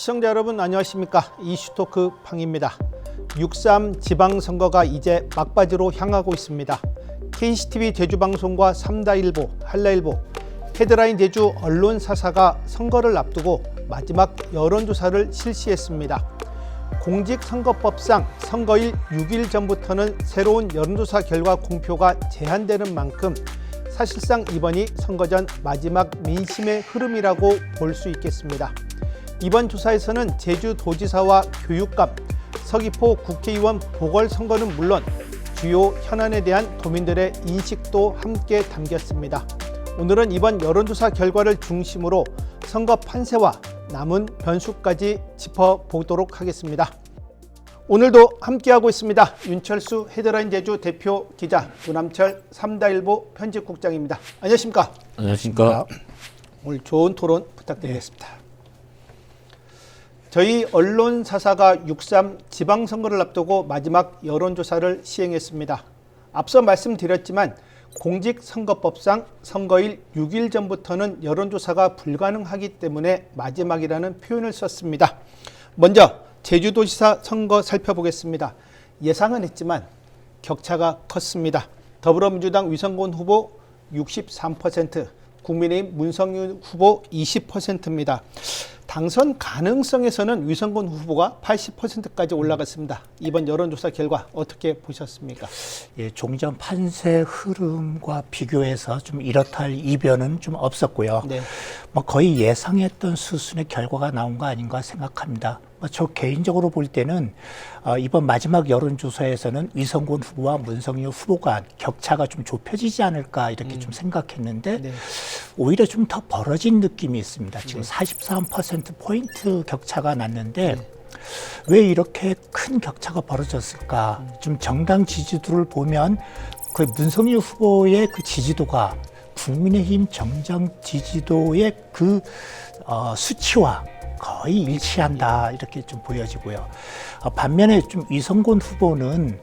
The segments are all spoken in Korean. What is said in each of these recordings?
시청자 여러분 안녕하십니까. 이슈토크 팡입니다. 6.3 지방선거가 이제 막바지로 향하고 있습니다. KCTV 제주방송과 삼다일보, 한라일보, 헤드라인 제주 언론사사가 선거를 앞두고 마지막 여론조사를 실시했습니다. 공직선거법상 선거일 6일 전부터는 새로운 여론조사 결과 공표가 제한되는 만큼 사실상 이번이 선거 전 마지막 민심의 흐름이라고 볼 수 있겠습니다. 이번 조사에서는 제주도지사와 교육감, 서귀포 국회의원 보궐선거는 물론 주요 현안에 대한 도민들의 인식도 함께 담겼습니다. 오늘은 이번 여론조사 결과를 중심으로 선거 판세와 남은 변수까지 짚어보도록 하겠습니다. 오늘도 함께하고 있습니다. 윤철수 헤드라인 제주 대표 기자, 조남철 삼다일보 편집국장입니다. 안녕하십니까? 안녕하십니까? 오늘 좋은 토론 부탁드리겠습니다. 저희 언론사사가 6.3 지방선거를 앞두고 마지막 여론조사를 시행했습니다. 앞서 말씀드렸지만 공직선거법상 선거일 6일 전부터는 여론조사가 불가능하기 때문에 마지막이라는 표현을 썼습니다. 먼저 제주도지사 선거 살펴보겠습니다. 예상은 했지만 격차가 컸습니다. 더불어민주당 위성곤 후보 63%, 국민의힘 문성유 후보 20%입니다. 당선 가능성에서는 위성곤 후보가 80%까지 올라갔습니다. 이번 여론조사 결과 어떻게 보셨습니까? 예, 종전 판세 흐름과 비교해서 좀 이렇다 할 이변은 좀 없었고요. 네. 뭐 거의 예상했던 수준의 결과가 나온 거 아닌가 생각합니다. 저 개인적으로 볼 때는 이번 마지막 여론조사에서는 위성곤 후보와 문성유 후보가 격차가 좀 좁혀지지 않을까 이렇게 좀 생각했는데 네. 오히려 좀 더 벌어진 느낌이 있습니다. 지금 43%포인트 격차가 났는데 왜 이렇게 큰 격차가 벌어졌을까? 좀 정당 지지도를 보면 그 문성유 후보의 그 지지도가 국민의힘 정당 지지도의 그 수치와 거의 일치한다 이렇게 좀 보여지고요. 반면에 좀 위성곤 후보는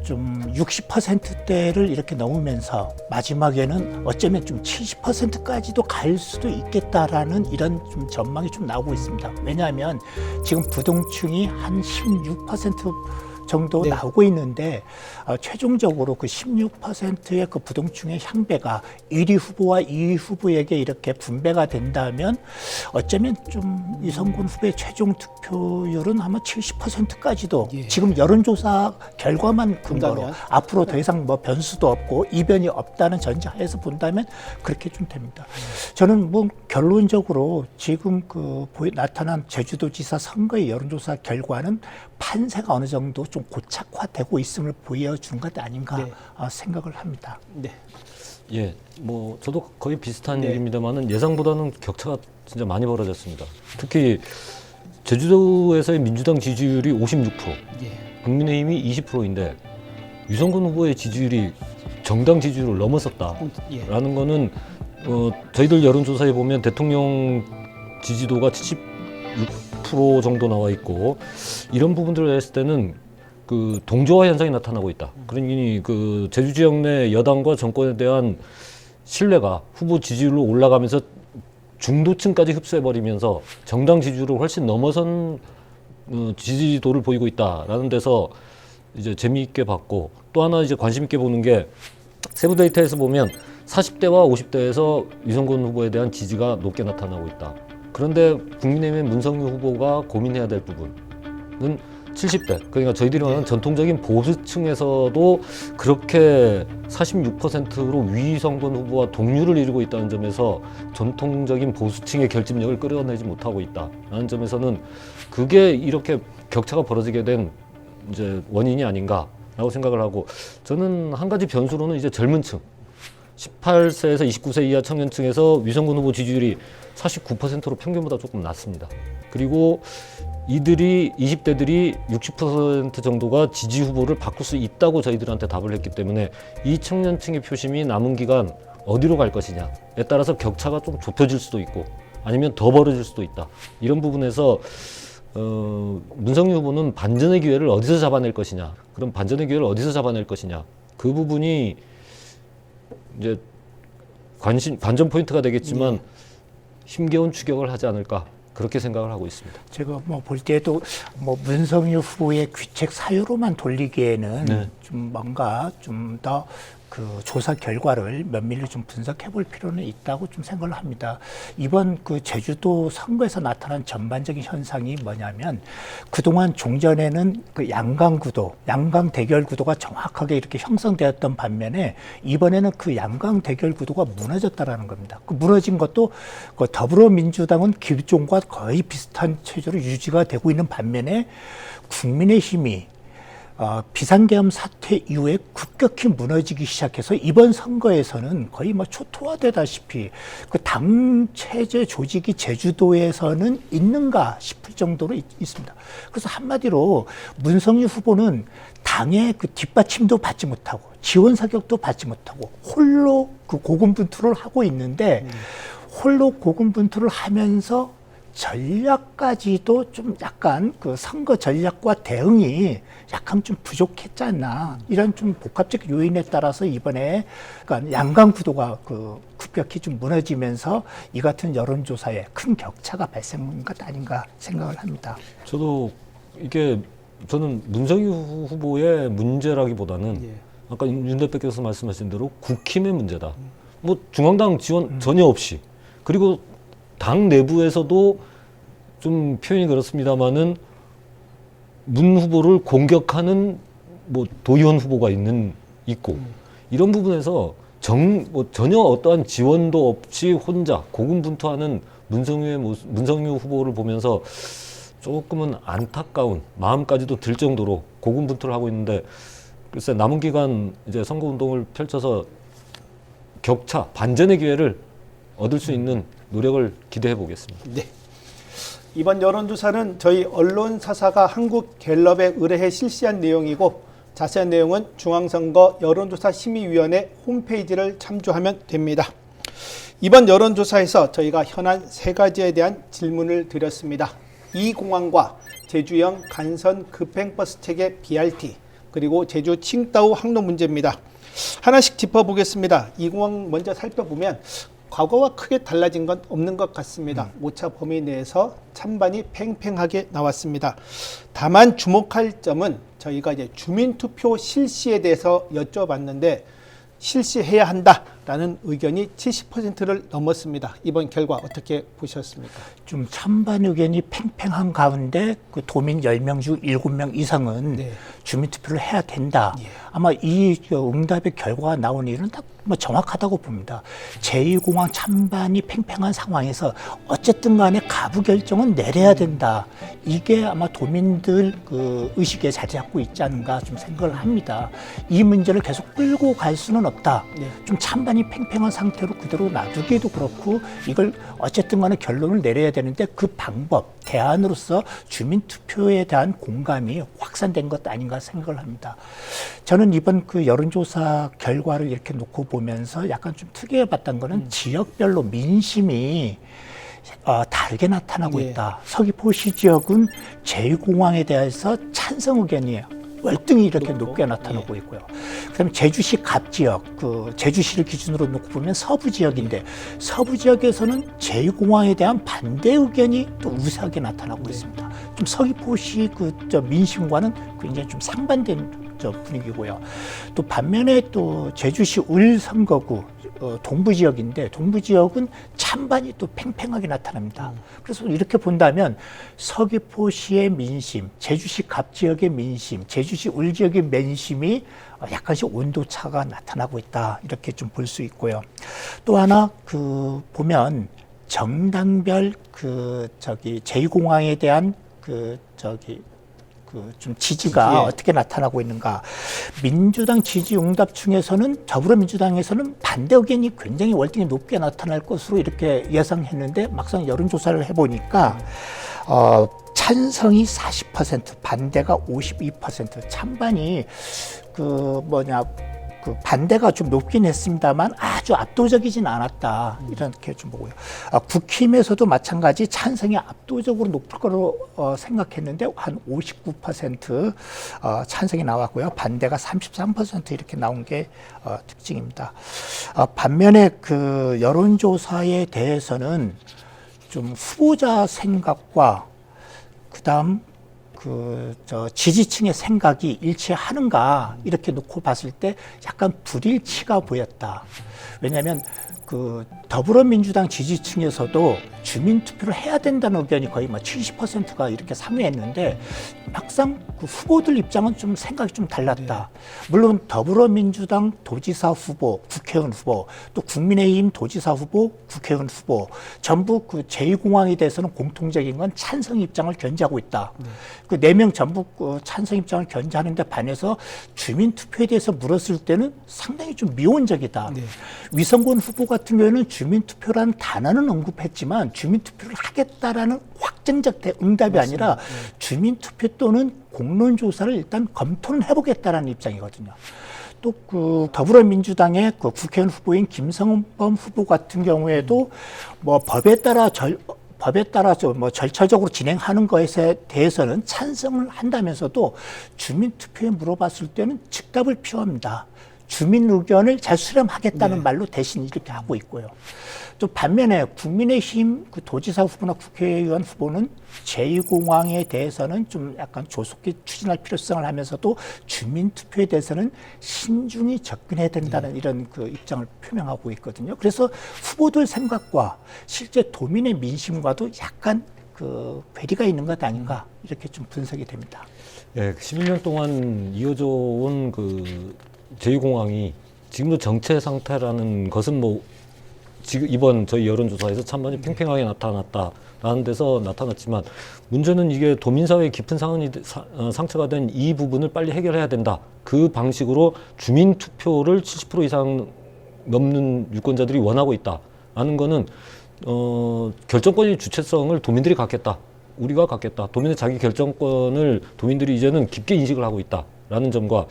좀 60%대를 이렇게 넘으면서 마지막에는 어쩌면 좀 70%까지도 갈 수도 있겠다라는 이런 좀 전망이 좀 나오고 있습니다. 왜냐하면 지금 부동층이 한 16% 정도 네. 나오고 있는데 최종적으로 그 16%의 그 부동층의 향배가 1위 후보와 2위 후보에게 이렇게 분배가 된다면 어쩌면 좀 위성곤 후보의 최종 득표율은 아마 70%까지도 예. 지금 여론조사 결과만 근거로 본다면? 앞으로 더 이상 뭐 변수도 없고 이변이 없다는 전제하에서 본다면 그렇게 좀 됩니다. 저는 뭐 결론적으로 지금 그 나타난 제주도지사 선거의 여론조사 결과는 판세가 어느 정도 좀 고착화되고 있음을 보여주는 것 아닌가 네. 생각을 합니다. 네. 예, 뭐 저도 거의 비슷한 네. 얘기입니다만은 예상보다는 격차가 진짜 많이 벌어졌습니다. 특히 제주도에서의 민주당 지지율이 56%, 예. 국민의힘이 20%인데 위성곤 후보의 지지율이 정당 지지율을 넘어섰다라는 예. 거는 저희들 여론조사에 보면 대통령 지지도가 76% 정도 나와 있고 이런 부분들을 했을 때는 그 동조화 현상이 나타나고 있다. 그러니 그 제주 지역 내 여당과 정권에 대한 신뢰가 후보 지지율로 올라가면서 중도층까지 흡수해버리면서 정당 지지율을 훨씬 넘어선 지지도를 보이고 있다라는 데서 이제 재미있게 봤고 또 하나 이제 관심 있게 보는 게 세부 데이터에서 보면 40대와 50대에서 위성곤 후보에 대한 지지가 높게 나타나고 있다. 그런데 국민의힘의 문성유 후보가 고민해야 될 부분은 70대, 그러니까 저희들이 말하는 전통적인 보수층에서도 그렇게 46%로 위성곤 후보와 동률을 이루고 있다는 점에서 전통적인 보수층의 결집력을 끌어내지 못하고 있다라는 점에서는 그게 이렇게 격차가 벌어지게 된 이제 원인이 아닌가라고 생각을 하고 저는 한 가지 변수로는 이제 젊은 층 18세에서 29세 이하 청년층에서 위성곤 후보 지지율이 49%로 평균보다 조금 낮습니다. 그리고 이들이 20대들이 60% 정도가 지지 후보를 바꿀 수 있다고 저희들한테 답을 했기 때문에 이 청년층의 표심이 남은 기간 어디로 갈 것이냐에 따라서 격차가 좀 좁혀질 수도 있고 아니면 더 벌어질 수도 있다. 이런 부분에서 문성유 후보는 반전의 기회를 어디서 잡아낼 것이냐. 그럼 반전의 기회를 어디서 잡아낼 것이냐. 그 부분이 이제 관전 포인트가 되겠지만 힘겨운 추격을 하지 않을까 그렇게 생각을 하고 있습니다. 제가 뭐 볼 때도 뭐 문성유 후보의 귀책 사유로만 돌리기에는 네. 좀 뭔가 좀 더 그 조사 결과를 면밀히 좀 분석해 볼 필요는 있다고 좀 생각을 합니다. 이번 그 제주도 선거에서 나타난 전반적인 현상이 뭐냐면 그동안 종전에는 그 양강 구도, 양강 대결 구도가 정확하게 이렇게 형성되었던 반면에 이번에는 그 양강 대결 구도가 무너졌다라는 겁니다. 그 무너진 것도 그 더불어민주당은 기존과 거의 비슷한 체제로 유지가 되고 있는 반면에 국민의힘이 비상계엄 사태 이후에 급격히 무너지기 시작해서 이번 선거에서는 거의 뭐 초토화되다시피 그 당 체제 조직이 제주도에서는 있는가 싶을 정도로 있습니다. 그래서 한마디로 문성유 후보는 당의 그 뒷받침도 받지 못하고 지원 사격도 받지 못하고 홀로 그 고군분투를 하고 있는데 홀로 고군분투를 하면서 전략까지도 좀 약간 그 선거 전략과 대응이 약간 좀 부족했지 않나 이런 좀 복합적 요인에 따라서 이번에 그러니까 양강 구도가 그 급격히 좀 무너지면서 이 같은 여론조사에 큰 격차가 발생한 것 아닌가 생각을 합니다. 저도 이게 저는 문성유 후보의 문제라기보다는 예. 아까 윤 대표께서 말씀하신 대로 국힘의 문제다. 뭐 중앙당 지원 전혀 없이 그리고 당 내부에서도 좀 표현이 그렇습니다만은 문 후보를 공격하는 뭐 도의원 후보가 있고 이런 부분에서 뭐 전혀 어떠한 지원도 없이 혼자 고군분투하는 문성유 후보를 보면서 조금은 안타까운 마음까지도 들 정도로 고군분투를 하고 있는데 글쎄 남은 기간 이제 선거 운동을 펼쳐서 격차 반전의 기회를 얻을 수 있는 노력을 기대해 보겠습니다. 네. 이번 여론조사는 저희 언론사사가 한국갤럽에 의뢰해 실시한 내용이고 자세한 내용은 중앙선거 여론조사심의위원회 홈페이지를 참조하면 됩니다. 이번 여론조사에서 저희가 현안 3가지에 대한 질문을 드렸습니다. 이 공항과 제주형 간선 급행버스 체계 BRT 그리고 제주 칭따오 항로 문제입니다. 하나씩 짚어보겠습니다. 이 공항 먼저 살펴보면 과거와 크게 달라진 건 없는 것 같습니다. 오차 범위 내에서 찬반이 팽팽하게 나왔습니다. 다만 주목할 점은 저희가 이제 주민투표 실시에 대해서 여쭤봤는데 실시해야 한다라는 의견이 70%를 넘었습니다. 이번 결과 어떻게 보셨습니까? 좀 찬반 의견이 팽팽한 가운데 그 도민 10명 중 7명 이상은 네. 주민투표를 해야 된다. 예. 아마 이 응답의 결과가 나온 일은 딱 뭐 정확하다고 봅니다. 제2공항 찬반이 팽팽한 상황에서 어쨌든 간에 가부 결정은 내려야 된다. 이게 아마 도민들 그 의식에 자리 잡고 있지 않은가 좀 생각을 합니다. 이 문제를 계속 끌고 갈 수는 없다. 네. 좀 찬반이 팽팽한 상태로 그대로 놔두기도 그렇고 이걸 어쨌든 간에 결론을 내려야 되는데 그 방법, 대안으로서 주민투표에 대한 공감이 확산된 것 아닌가 생각을 합니다. 저는 이번 그 여론조사 결과를 이렇게 놓고 보면서 약간 좀 특이해 봤던 거는 지역별로 민심이 다르게 나타나고 예. 있다. 서귀포시 지역은 제2공항에 대해서 찬성 의견이 월등히 이렇게 높게 나타나고 있고요. 그다음에 제주시 갑 지역, 그 제주시를 기준으로 놓고 보면 서부 지역인데 서부 지역에서는 제2공항에 대한 반대 의견이 또 우세하게 나타나고 있습니다. 좀 서귀포시 민심과는 굉장히 좀 상반된 분위기고요. 또 반면에 또 제주시 울 선거구 동부 지역인데 동부 지역은 찬반이 또 팽팽하게 나타납니다. 그래서 이렇게 본다면 서귀포시의 민심, 제주시 갑 지역의 민심, 제주시 울 지역의 민심이 약간씩 온도차가 나타나고 있다. 이렇게 좀 볼 수 있고요. 또 하나 보면 정당별 제2공항에 대한 좀 지지가 예. 어떻게 나타나고 있는가. 민주당 지지 응답층에서는 더불어민주당에서는 반대 의견이 굉장히 월등히 높게 나타날 것으로 이렇게 예상했는데 막상 여론조사를 해보니까 찬성이 40%, 반대가 52%, 찬반이 반대가 좀 높긴 했습니다만 아주 압도적이진 않았다. 이렇게 좀 보고요. 국힘에서도 마찬가지 찬성이 압도적으로 높을 거로 생각했는데 한 59% 찬성이 나왔고요. 반대가 33% 이렇게 나온 게 특징입니다. 반면에 그 여론조사에 대해서는 좀 후보자 생각과 그다음 지지층의 생각이 일치하는가 이렇게 놓고 봤을 때 약간 불일치가 보였다. 왜냐하면 더불어민주당 지지층에서도 주민투표를 해야 된다는 의견이 거의 70%가 이렇게 상회했는데 막상 후보들 입장은 좀 생각이 좀 달랐다. 물론 더불어민주당 도지사 후보, 국회의원 후보, 또 국민의힘 도지사 후보, 국회의원 후보 전부 제2공항에 대해서는 공통적인 건 찬성 입장을 견지하고 있다. 그 4명 전부 찬성 입장을 견지하는데 반해서 주민투표에 대해서 물었을 때는 상당히 좀 미온적이다. 위성곤 후보 같은 경우에는 주민투표라는 단어는 언급했지만 주민투표를 하겠다라는 확정적 응답이 아니라 주민투표 또는 공론조사를 일단 검토는 해보겠다라는 입장이거든요. 또 더불어민주당의 국회의원 후보인 김성범 후보 같은 경우에도 법에 따라서 절차적으로 진행하는 것에 대해서는 찬성을 한다면서도 주민투표에 물어봤을 때는 즉답을 표합니다. 주민 의견을 잘 수렴하겠다는 말로 대신 이렇게 하고 있고요. 또 반면에 국민의힘 도지사 후보나 국회의원 후보는 제2공항에 대해서는 좀 약간 조속히 추진할 필요성을 하면서도 주민투표에 대해서는 신중히 접근해야 된다는 이런 입장을 표명하고 있거든요. 그래서 후보들 생각과 실제 도민의 민심과도 약간 괴리가 있는 것 아닌가 이렇게 좀 분석이 됩니다. 예, 11년 동안 이어져 온 제2공항이 지금도 정체 상태라는 것은 지금 이번 저희 여론조사에서 찬반이 팽팽하게 나타났다라는 데서 나타났지만 문제는 이게 도민사회의 깊은 상처가 된 이 부분을 빨리 해결해야 된다. 그 방식으로 주민투표를 70% 이상 넘는 유권자들이 원하고 있다라는 거는 결정권의 주체성을 도민들이 갖겠다. 우리가 갖겠다. 도민의 자기 결정권을 도민들이 이제는 깊게 인식을 하고 있다. 라는 점과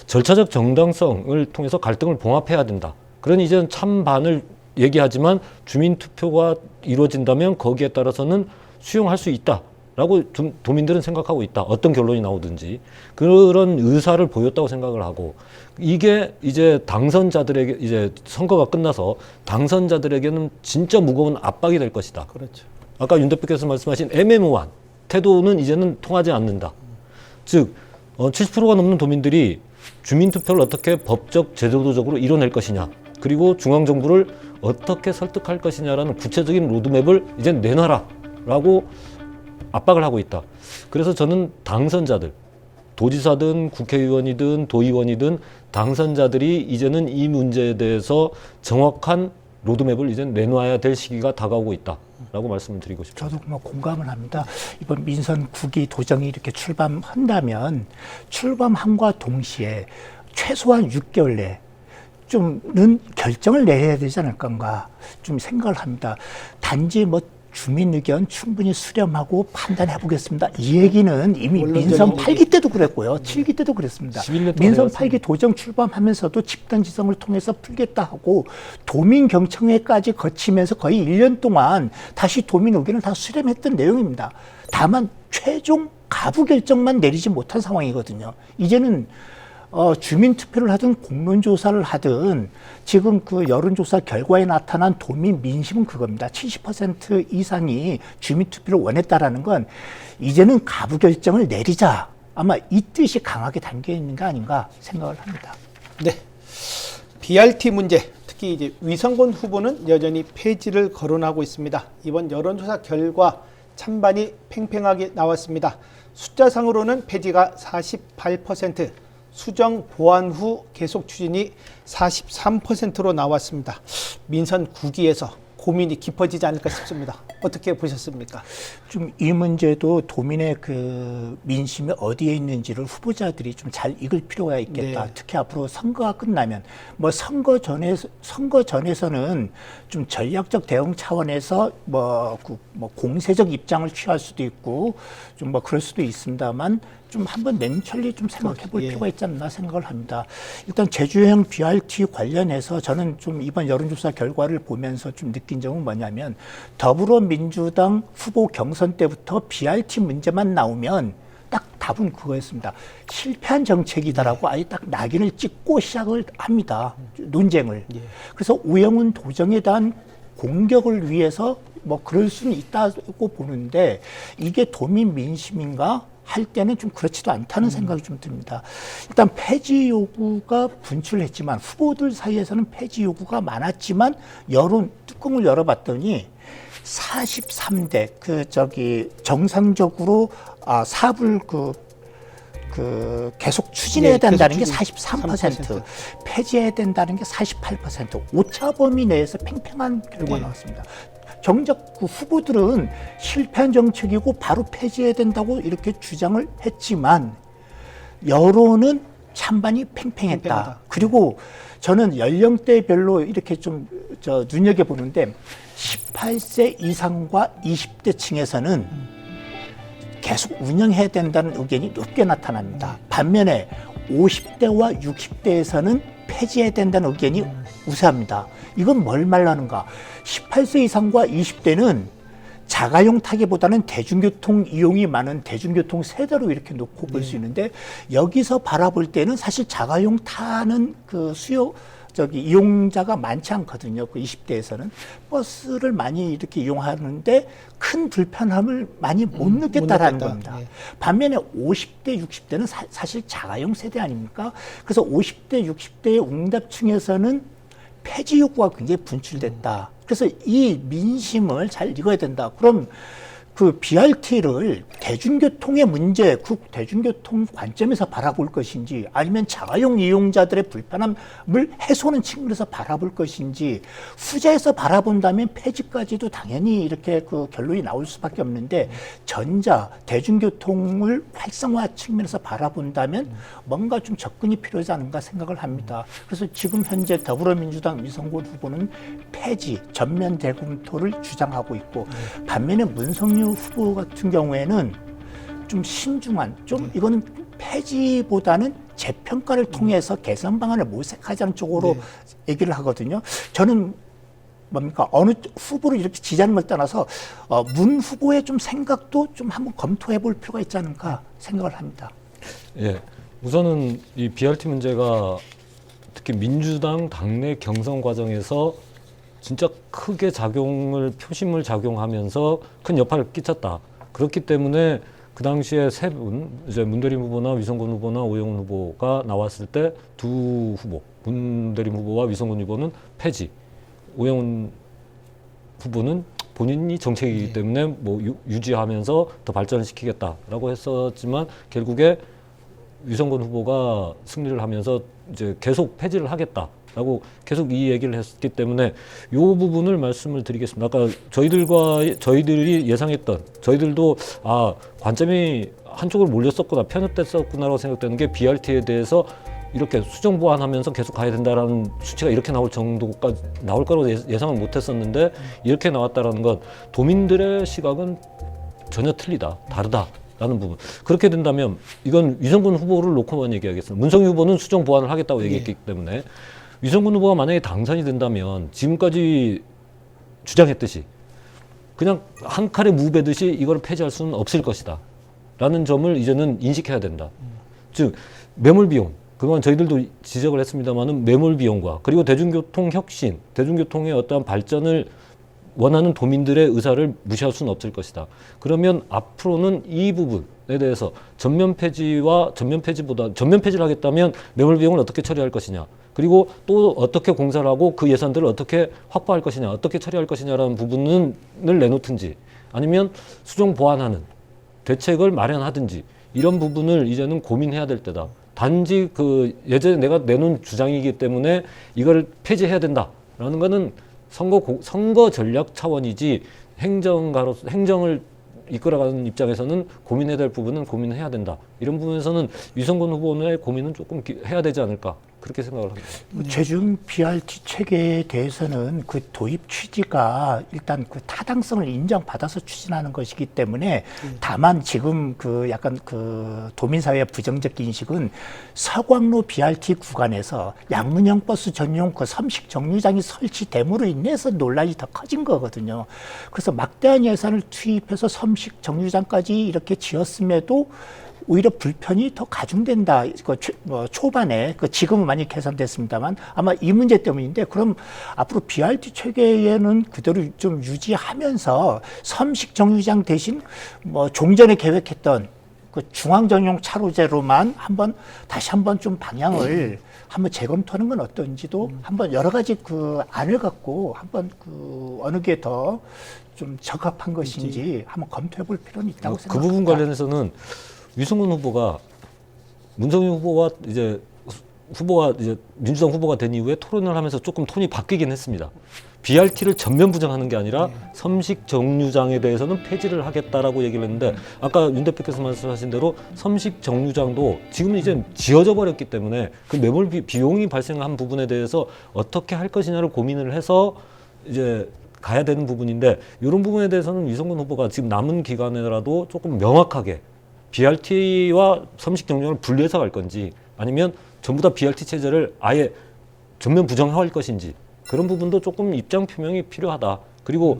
절차적 정당성을 통해서 갈등을 봉합해야 된다. 그러니 이제는 찬반을 얘기하지만 주민투표가 이루어진다면 거기에 따라서는 수용할 수 있다라고 도민들은 생각하고 있다. 어떤 결론이 나오든지 그런 의사를 보였다고 생각을 하고 이게 이제 당선자들에게 이제 선거가 끝나서 당선자들에게는 진짜 무거운 압박이 될 것이다. 그렇죠. 아까 윤 대표께서 말씀하신 애매모호한 태도는 이제는 통하지 않는다. 즉 70%가 넘는 도민들이 주민투표를 어떻게 법적 제도적으로 이뤄낼 것이냐 그리고 중앙정부를 어떻게 설득할 것이냐라는 구체적인 로드맵을 이제 내놔라라고 압박을 하고 있다. 그래서 저는 당선자들 도지사든 국회의원이든 도의원이든 당선자들이 이제는 이 문제에 대해서 정확한 로드맵을 이제 내놔야 될 시기가 다가오고 있다라고 말씀을 드리고 싶습니다. 저도 공감을 합니다. 이번 민선 9기 도정이 이렇게 출범한다면 출범함과 동시에 최소한 6개월 내에 좀는 결정을 내려야 되지 않을 건가 좀 생각을 합니다. 단지 주민 의견 충분히 수렴하고 판단해 보겠습니다. 이 얘기는 이미 민선 8기 때도 그랬고요. 7기 때도 그랬습니다. 민선 8기 도정 출범하면서도 집단지성을 통해서 풀겠다 하고 도민 경청회까지 거치면서 거의 1년 동안 다시 도민 의견을 다 수렴했던 내용입니다. 다만 최종 가부 결정만 내리지 못한 상황이거든요. 이제는 주민투표를 하든 공론조사를 하든 지금 여론조사 결과에 나타난 도민 민심은 그겁니다. 70% 이상이 주민투표를 원했다라는 건 이제는 가부 결정을 내리자. 아마 이 뜻이 강하게 담겨 있는 거 아닌가 생각을 합니다. 네. BRT 문제, 특히 이제 위성곤 후보는 여전히 폐지를 거론하고 있습니다. 이번 여론조사 결과 찬반이 팽팽하게 나왔습니다. 숫자상으로는 폐지가 48%, 수정 보완 후 계속 추진이 43%로 나왔습니다. 민선 9기에서 고민이 깊어지지 않을까 싶습니다. 어떻게 보셨습니까? 좀 이 문제도 도민의 민심이 어디에 있는지를 후보자들이 좀 잘 읽을 필요가 있겠다. 네. 특히 앞으로 선거가 끝나면 선거 전에서는 좀 전략적 대응 차원에서 공세적 입장을 취할 수도 있고 좀 그럴 수도 있습니다만 좀 한번 냉철히 좀 생각해 볼 필요가 있지 않나 생각을 합니다. 일단 제주행 BRT 관련해서 저는 좀 이번 여론조사 결과를 보면서 좀 느낀 점은 뭐냐면 더불어민주당 후보 경선 때부터 BRT 문제만 나오면 딱 답은 그거였습니다. 실패한 정책이다라고 아예 딱 낙인을 찍고 시작을 합니다. 논쟁을. 그래서 우영훈 도정에 대한 공격을 위해서 뭐 그럴 수는 있다고 보는데 이게 도민 민심인가 할 때는 좀 그렇지도 않다는 생각이 좀 듭니다. 일단 폐지 요구가 분출했지만 후보들 사이에서는 폐지 요구가 많았지만 여론 뚜껑을 열어봤더니 43대 정상적으로 사업을 계속 추진해야 된다는 게 43%, 폐지해야 된다는 게 48%, 오차 범위 내에서 팽팽한 결과가 나왔습니다. 정작 그 후보들은 실패한 정책이고 바로 폐지해야 된다고 이렇게 주장을 했지만 여론은 찬반이 팽팽했다. 그리고 저는 연령대별로 이렇게 좀 눈여겨보는데 18세 이상과 20대 층에서는 계속 운영해야 된다는 의견이 높게 나타납니다. 반면에 50대와 60대에서는 폐지해야 된다는 의견이 우세합니다. 이건 뭘 말하는가? 18세 이상과 20대는 자가용 타기보다는 대중교통 이용이 많은 대중교통 세대로 이렇게 놓고 볼 수 있는데 여기서 바라볼 때는 사실 자가용 타는 그 이용자가 많지 않거든요. 그 20대에서는 버스를 많이 이렇게 이용하는데 큰 불편함을 많이 못 느꼈다라는 겁니다. 반면에 50대, 60대는 사실 자가용 세대 아닙니까? 그래서 50대, 60대의 응답층에서는 폐지 요구가 굉장히 분출됐다. 그래서 이 민심을 잘 읽어야 된다. 그럼 그 BRT를 대중교통의 문제, 그 대중교통 관점에서 바라볼 것인지 아니면 자가용 이용자들의 불편함을 해소하는 측면에서 바라볼 것인지 후자에서 바라본다면 폐지까지도 당연히 이렇게 그 결론이 나올 수밖에 없는데 전자, 대중교통을 활성화 측면에서 바라본다면 뭔가 좀 접근이 필요하지 않은가 생각을 합니다. 그래서 지금 현재 더불어민주당 위성곤 후보는 폐지, 전면 재검토를 주장하고 있고 반면에 문성유 후보 같은 경우에는 좀 신중한, 이거는 폐지보다는 재평가를 통해서 개선 방안을 모색하자는 쪽으로 얘기를 하거든요. 저는 어느 후보를 이렇게 지지하는 걸 떠나서 문 후보의 좀 생각도 좀 한번 검토해 볼 필요가 있지 않을까 생각을 합니다. 예, 우선은 이 BRT 문제가 특히 민주당 당내 경선 과정에서 진짜 크게 표심을 작용하면서 큰 여파를 끼쳤다. 그렇기 때문에 그 당시에 세 분, 이제 문대림 후보나 위성곤 후보나 오영훈 후보가 나왔을 때 두 후보, 문대림 후보와 위성곤 후보는 폐지, 오영훈 후보는 본인이 정책이기 때문에 뭐 유지하면서 더 발전을 시키겠다라고 했었지만 결국에 위성곤 후보가 승리를 하면서 이제 계속 폐지를 하겠다라고 계속 이 얘기를 했기 때문에 이 부분을 말씀을 드리겠습니다. 아까 저희들이 예상했던 저희들도 관점이 한쪽으로 몰렸었구나, 편협됐었구나라고 생각되는 게 BRT에 대해서 이렇게 수정 보완하면서 계속 가야 된다라는 수치가 이렇게 나올 정도까지 나올 거라고 예상을 못했었는데 이렇게 나왔다라는 건 도민들의 시각은 전혀 다르다. 라는 부분. 그렇게 된다면 이건 위성군 후보를 놓고만 얘기하겠습니다. 문성유 후보는 수정 보완을 하겠다고 얘기했기 때문에 위성군 후보가 만약에 당선이 된다면 지금까지 주장했듯이 그냥 한 칼에 무 베듯이 이걸 폐지할 수는 없을 것이다 라는 점을 이제는 인식해야 된다. 즉 매몰 비용, 그동안 저희들도 지적을 했습니다마는 매몰 비용과 그리고 대중교통 혁신, 대중교통의 어떠한 발전을 원하는 도민들의 의사를 무시할 수는 없을 것이다. 그러면 앞으로는 이 부분에 대해서 전면 폐지를 하겠다면 매몰 비용을 어떻게 처리할 것이냐, 그리고 또 어떻게 공사를 하고 그 예산들을 어떻게 확보할 것이냐, 어떻게 처리할 것이냐라는 부분을 내놓든지 아니면 수정 보완하는 대책을 마련하든지 이런 부분을 이제는 고민해야 될 때다. 단지 예전에 내가 내놓은 주장이기 때문에 이걸 폐지해야 된다라는 거는 선거 전략 차원이지 행정을 이끌어가는 입장에서는 고민해야 될 부분은 고민해야 된다. 이런 부분에서는 위성곤 후보의 고민은 조금 해야 되지 않을까 그렇게 생각을 합니다. 최종 BRT 체계에 대해서는 그 도입 취지가 일단 그 타당성을 인정받아서 추진하는 것이기 때문에 다만 지금 약간 도민사회의 부정적 인식은 서광로 BRT 구간에서 양문형 버스 전용 섬식 정류장이 설치됨으로 인해서 논란이 더 커진 거거든요. 그래서 막대한 예산을 투입해서 섬식 정류장까지 이렇게 지었음에도 오히려 불편이 더 가중된다. 초반에 지금은 많이 개선됐습니다만 아마 이 문제 때문인데 그럼 앞으로 BRT 체계에는 그대로 좀 유지하면서 섬식 정류장 대신 종전에 계획했던 그 중앙 전용 차로제로만 다시 한번 좀 방향을 한번 재검토하는 건 어떤지도 한번 여러 가지 그 안을 갖고 한번 그 어느 게 더 좀 적합한 것인지 한번 검토해 볼 필요는 있다고 그 생각합니다. 부분 관련해서는 위성군 후보가 문성희 후보가 이제 민주당 후보가 된 이후에 토론을 하면서 조금 톤이 바뀌긴 했습니다. BRT를 전면 부정하는 게 아니라 섬식 정류장에 대해서는 폐지를 하겠다라고 얘기를 했는데 아까 윤 대표께서 말씀하신 대로 섬식 정류장도 지금 이제 지어져 버렸기 때문에 그 매몰 비용이 발생한 부분에 대해서 어떻게 할 것이냐를 고민을 해서 이제 가야 되는 부분인데 이런 부분에 대해서는 위성군 후보가 지금 남은 기간에라도 조금 명확하게 BRT와 섬식 정류장을 분리해서 갈 건지 아니면 전부 다 BRT 체제를 아예 전면 부정할 것인지 그런 부분도 조금 입장 표명이 필요하다. 그리고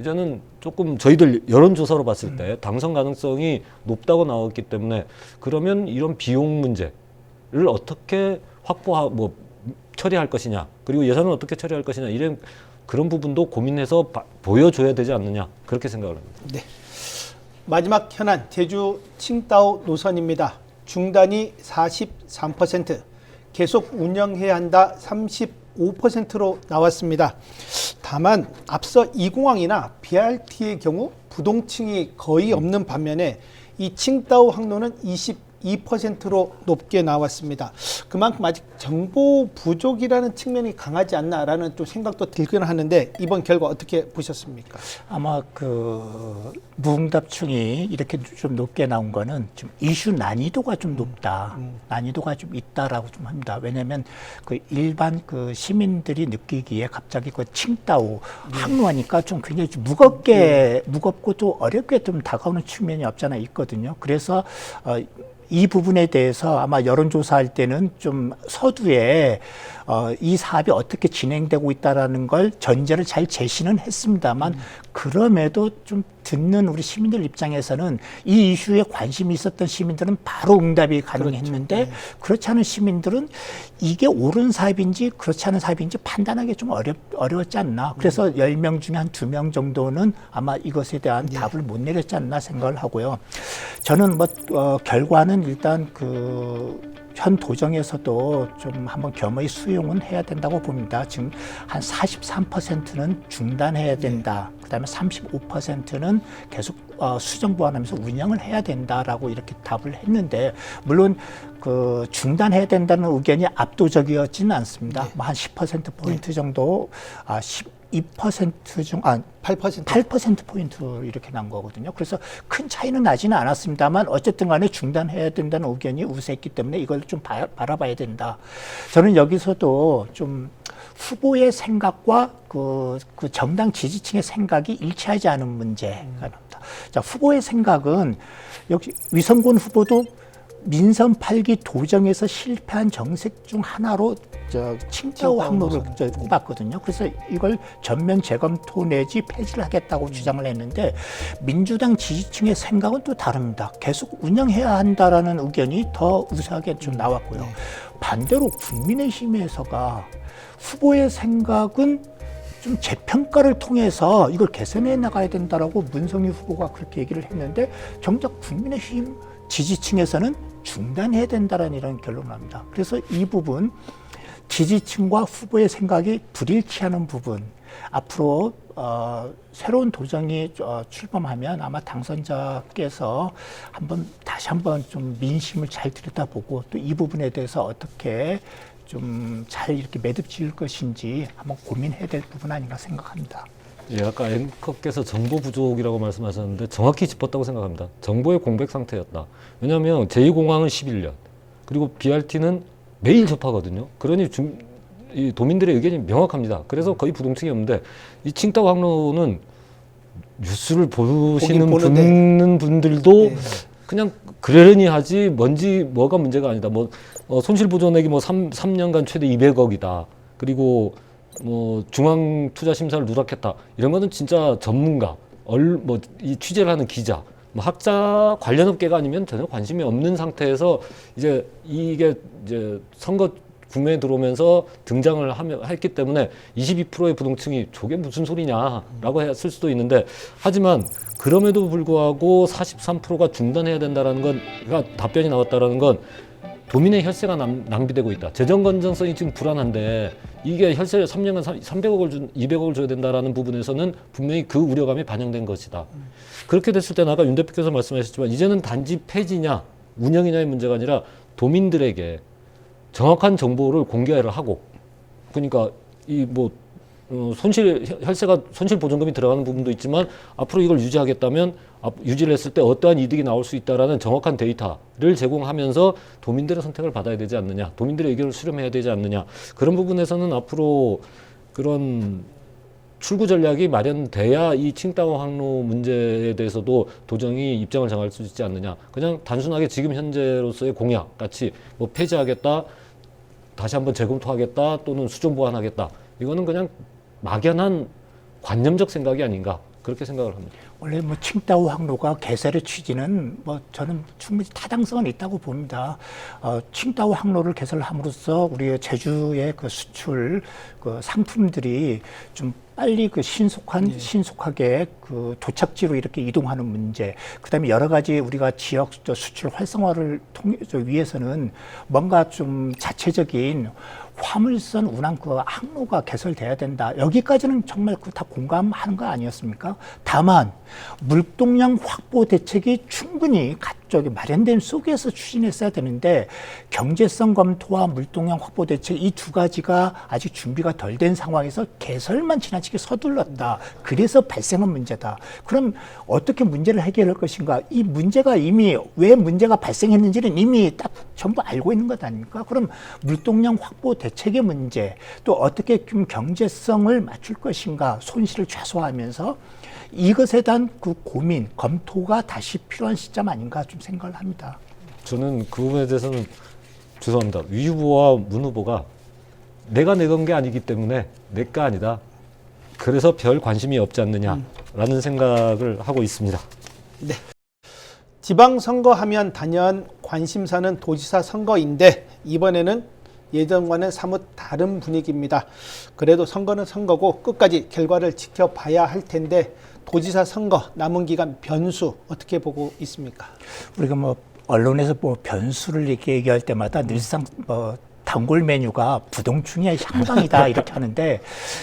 이제는 조금 저희들 여론조사로 봤을 때 당선 가능성이 높다고 나왔기 때문에 그러면 이런 비용 문제를 어떻게 처리할 것이냐 그리고 예산을 어떻게 처리할 것이냐 이런 그런 부분도 고민해서 보여줘야 되지 않느냐 그렇게 생각을 합니다. 네. 마지막 현안 제주 칭다오 노선입니다. 중단이 43%, 계속 운영해야 한다 35%로 나왔습니다. 다만 앞서 이 공항이나 BRT의 경우 부동층이 거의 없는 반면에 이 칭다오 항로는 22%로 높게 나왔습니다. 그만큼 아직 정보 부족이라는 측면이 강하지 않나라는 또 생각도 들긴 하는데 이번 결과 어떻게 보셨습니까? 아마 그 무응답층이 이렇게 좀 높게 나온 거는 좀 이슈 난이도가 좀 높다. 난이도가 좀 있다라고 좀 합니다. 왜냐하면 그 일반 그 시민들이 느끼기에 갑자기 그 칭다오 항로하니까 좀 굉장히 좀 무겁고 또 어렵게 좀 다가오는 측면이 없잖아 있거든요. 그래서 이 부분에 대해서 아마 여론조사할 때는 좀 서두에 이 사업이 어떻게 진행되고 있다라는 걸 전제를 잘 제시는 했습니다만 그럼에도 좀 듣는 우리 시민들 입장에서는 이 이슈에 관심이 있었던 시민들은 바로 응답이 가능했는데 그렇지 않은 시민들은 이게 옳은 사업인지 그렇지 않은 사업인지 판단하기 좀 어려웠지 않나. 그래서 10명 중에 한 2명 정도는 아마 이것에 대한 답을 못 내렸지 않나 생각을 하고요. 저는 결과는 일단 현 도정에서도 좀 한번 겸허히 수용은 해야 된다고 봅니다. 지금 한 43%는 중단해야 된다. 그다음에 35%는 계속 수정 보완하면서 운영을 해야 된다라고 이렇게 답을 했는데 물론 그 중단해야 된다는 의견이 압도적이었지는 않습니다. 한 10% 포인트 정도, 8%포인트 이렇게 난 거거든요. 그래서 큰 차이는 나지는 않았습니다만 어쨌든 간에 중단해야 된다는 의견이 우세했기 때문에 이걸 좀 바라봐야 된다. 저는 여기서도 좀 후보의 생각과 그 정당 지지층의 생각이 일치하지 않은 문제가 나옵니다. 자, 후보의 생각은 역시 위성군 후보도 민선 8기 도정에서 실패한 정책 중 하나로 칭다오 항로를 꼽았거든요. 그래서 이걸 전면 재검토 내지 폐지를 하겠다고 주장을 했는데 민주당 지지층의 생각은 또 다릅니다. 계속 운영해야 한다라는 의견이 더 우세하게 좀 나왔고요. 반대로 국민의힘에서가 후보의 생각은 좀 재평가를 통해서 이걸 개선해 나가야 된다라고 문성희 후보가 그렇게 얘기를 했는데 정작 국민의힘 지지층에서는 중단해야 된다라는 이런 결론을 합니다. 그래서 이 부분 지지층과 후보의 생각이 불일치하는 부분 앞으로 새로운 도정이 출범하면 아마 당선자께서 다시 한번 좀 민심을 잘 들여다보고 또 이 부분에 대해서 어떻게 좀 잘 이렇게 매듭 지을 것인지 한번 고민해야 될 부분 아닌가 생각합니다. 예, 아까 앵커께서 정보 부족이라고 말씀하셨는데 정확히 짚었다고 생각합니다. 정보의 공백 상태였다. 왜냐하면 제2공항은 11년, 그리고 BRT는 매일 접하거든요. 그러니 이 도민들의 의견이 명확합니다. 그래서 거의 부동층이 없는데 이 칭다오 항로는 뉴스를 보는 분들도 그냥 그러려니 하지 뭐가 문제가 아니다. 손실 보전액이 3년간 최대 200억이다. 그리고 중앙 투자 심사를 누락했다. 이런 거는 진짜 전문가, 이 취재를 하는 기자, 뭐 학자 관련 업계가 아니면 전혀 관심이 없는 상태에서 이게 선거 국면에 들어오면서 등장을 했기 때문에 22%의 부동층이 저게 무슨 소리냐라고 했을 수도 있는데, 하지만 그럼에도 불구하고 43%가 중단해야 된다라는 건, 그러니까 답변이 나왔다라는 건 도민의 혈세가 낭비되고 있다. 재정 건전성이 지금 불안한데 이게 혈세를 3년간 300억을 200억을 줘야 된다라는 부분에서는 분명히 그 우려감이 반영된 것이다. 그렇게 됐을 때는 아까 윤 대표께서 말씀하셨지만 이제는 단지 폐지냐 운영이냐의 문제가 아니라 도민들에게 정확한 정보를 공개를 하고, 그러니까 혈세가 손실 보전금이 들어가는 부분도 있지만 앞으로 이걸 유지하겠다면 유지를 했을 때 어떠한 이득이 나올 수 있다라는 정확한 데이터를 제공하면서 도민들의 선택을 받아야 되지 않느냐, 도민들의 의견을 수렴해야 되지 않느냐, 그런 부분에서는 앞으로 그런 출구 전략이 마련돼야 이 칭다오 항로 문제에 대해서도 도정이 입장을 정할 수 있지 않느냐. 그냥 단순하게 지금 현재로서의 공약 같이 뭐 폐지하겠다, 다시 한번 재검토하겠다, 또는 수정 보완하겠다, 이거는 그냥 막연한 관념적 생각이 아닌가, 그렇게 생각을 합니다. 원래 뭐 칭다오 항로가 개설의 취지는 뭐 저는 충분히 타당성은 있다고 봅니다. 칭다오 항로를 개설함으로써 우리 제주의 그 수출 그 상품들이 좀 빨리 그 신속하게 그 도착지로 이렇게 이동하는 문제, 그다음에 여러 가지 우리가 지역 수출 활성화를 위해서는 뭔가 좀 자체적인 화물선 운항 그 항로가 개설돼야 된다. 여기까지는 정말 다 공감하는 거 아니었습니까? 다만 물동량 확보 대책이 충분히 저기 마련된 속에서 추진했어야 되는데, 경제성 검토와 물동량 확보 대책 이 두 가지가 아직 준비가 덜 된 상황에서 개설만 지나치게 서둘렀다. 그래서 발생한 문제다. 그럼 어떻게 문제를 해결할 것인가? 이 문제가 이미 왜 문제가 발생했는지는 이미 딱 전부 알고 있는 것 아닙니까? 그럼 물동량 확보 대책의 문제, 또 어떻게 좀 경제성을 맞출 것인가, 손실을 최소화하면서 이것에 대한 그 고민, 검토가 다시 필요한 시점 아닌가 좀 생각을 합니다. 저는 그 부분에 대해서는 죄송합니다. 위 후보와 문 후보가 내가 내건 게 아니기 때문에 내 거 아니다, 그래서 별 관심이 없지 않느냐라는 생각을 하고 있습니다. 네. 지방선거 하면 단연 관심사는 도지사 선거인데 이번에는 예전과는 사뭇 다른 분위기입니다. 그래도 선거는 선거고 끝까지 결과를 지켜봐야 할 텐데 도지사 선거 남은 기간 변수 어떻게 보고 있습니까? 우리가 뭐 언론에서 뭐 변수를 이렇게 얘기할 때마다 늘상 뭐 단골 메뉴가 부동층의 향방이다 이렇게 하는데,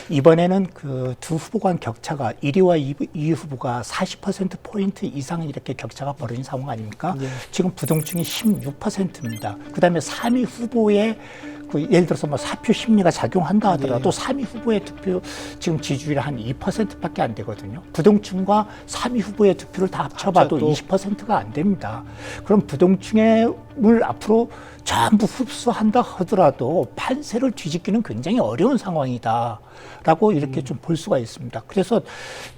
이번에는 그 두 후보 간 격차가 1위와 2위 후보가 40%포인트 이상 이렇게 격차가 벌어진 상황 아닙니까? 네. 지금 부동층이 16%입니다. 그 다음에 3위 후보의 그 예를 들어서 뭐 사표 심리가 작용한다 하더라도 네. 3위 후보의 득표 지금 지지율이 한 2%밖에 안 되거든요. 부동층과 3위 후보의 득표를 다 합쳐봐도 20%가 안 됩니다. 그럼 부동층의 물 앞으로 전부 흡수한다 하더라도 판세를 뒤집기는 굉장히 어려운 상황이다라고 이렇게 좀 볼 수가 있습니다. 그래서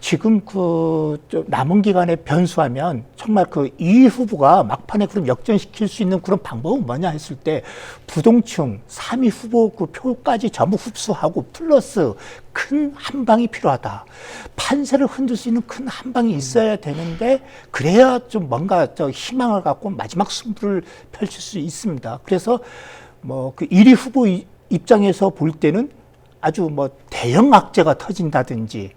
지금 그 남은 기간에 변수하면 정말 그 2위 후보가 막판에 그럼 역전시킬 수 있는 그런 방법은 뭐냐 했을 때, 부동층 3위 후보 그 표까지 전부 흡수하고 플러스 큰 한 방이 필요하다. 판세를 흔들 수 있는 큰 한 방이 있어야 되는데, 그래야 좀 뭔가 희망을 갖고 마지막 승부를 펼칠 수 있습니다. 그래서 뭐 그 1위 후보 입장에서 볼 때는 아주 뭐 대형 악재가 터진다든지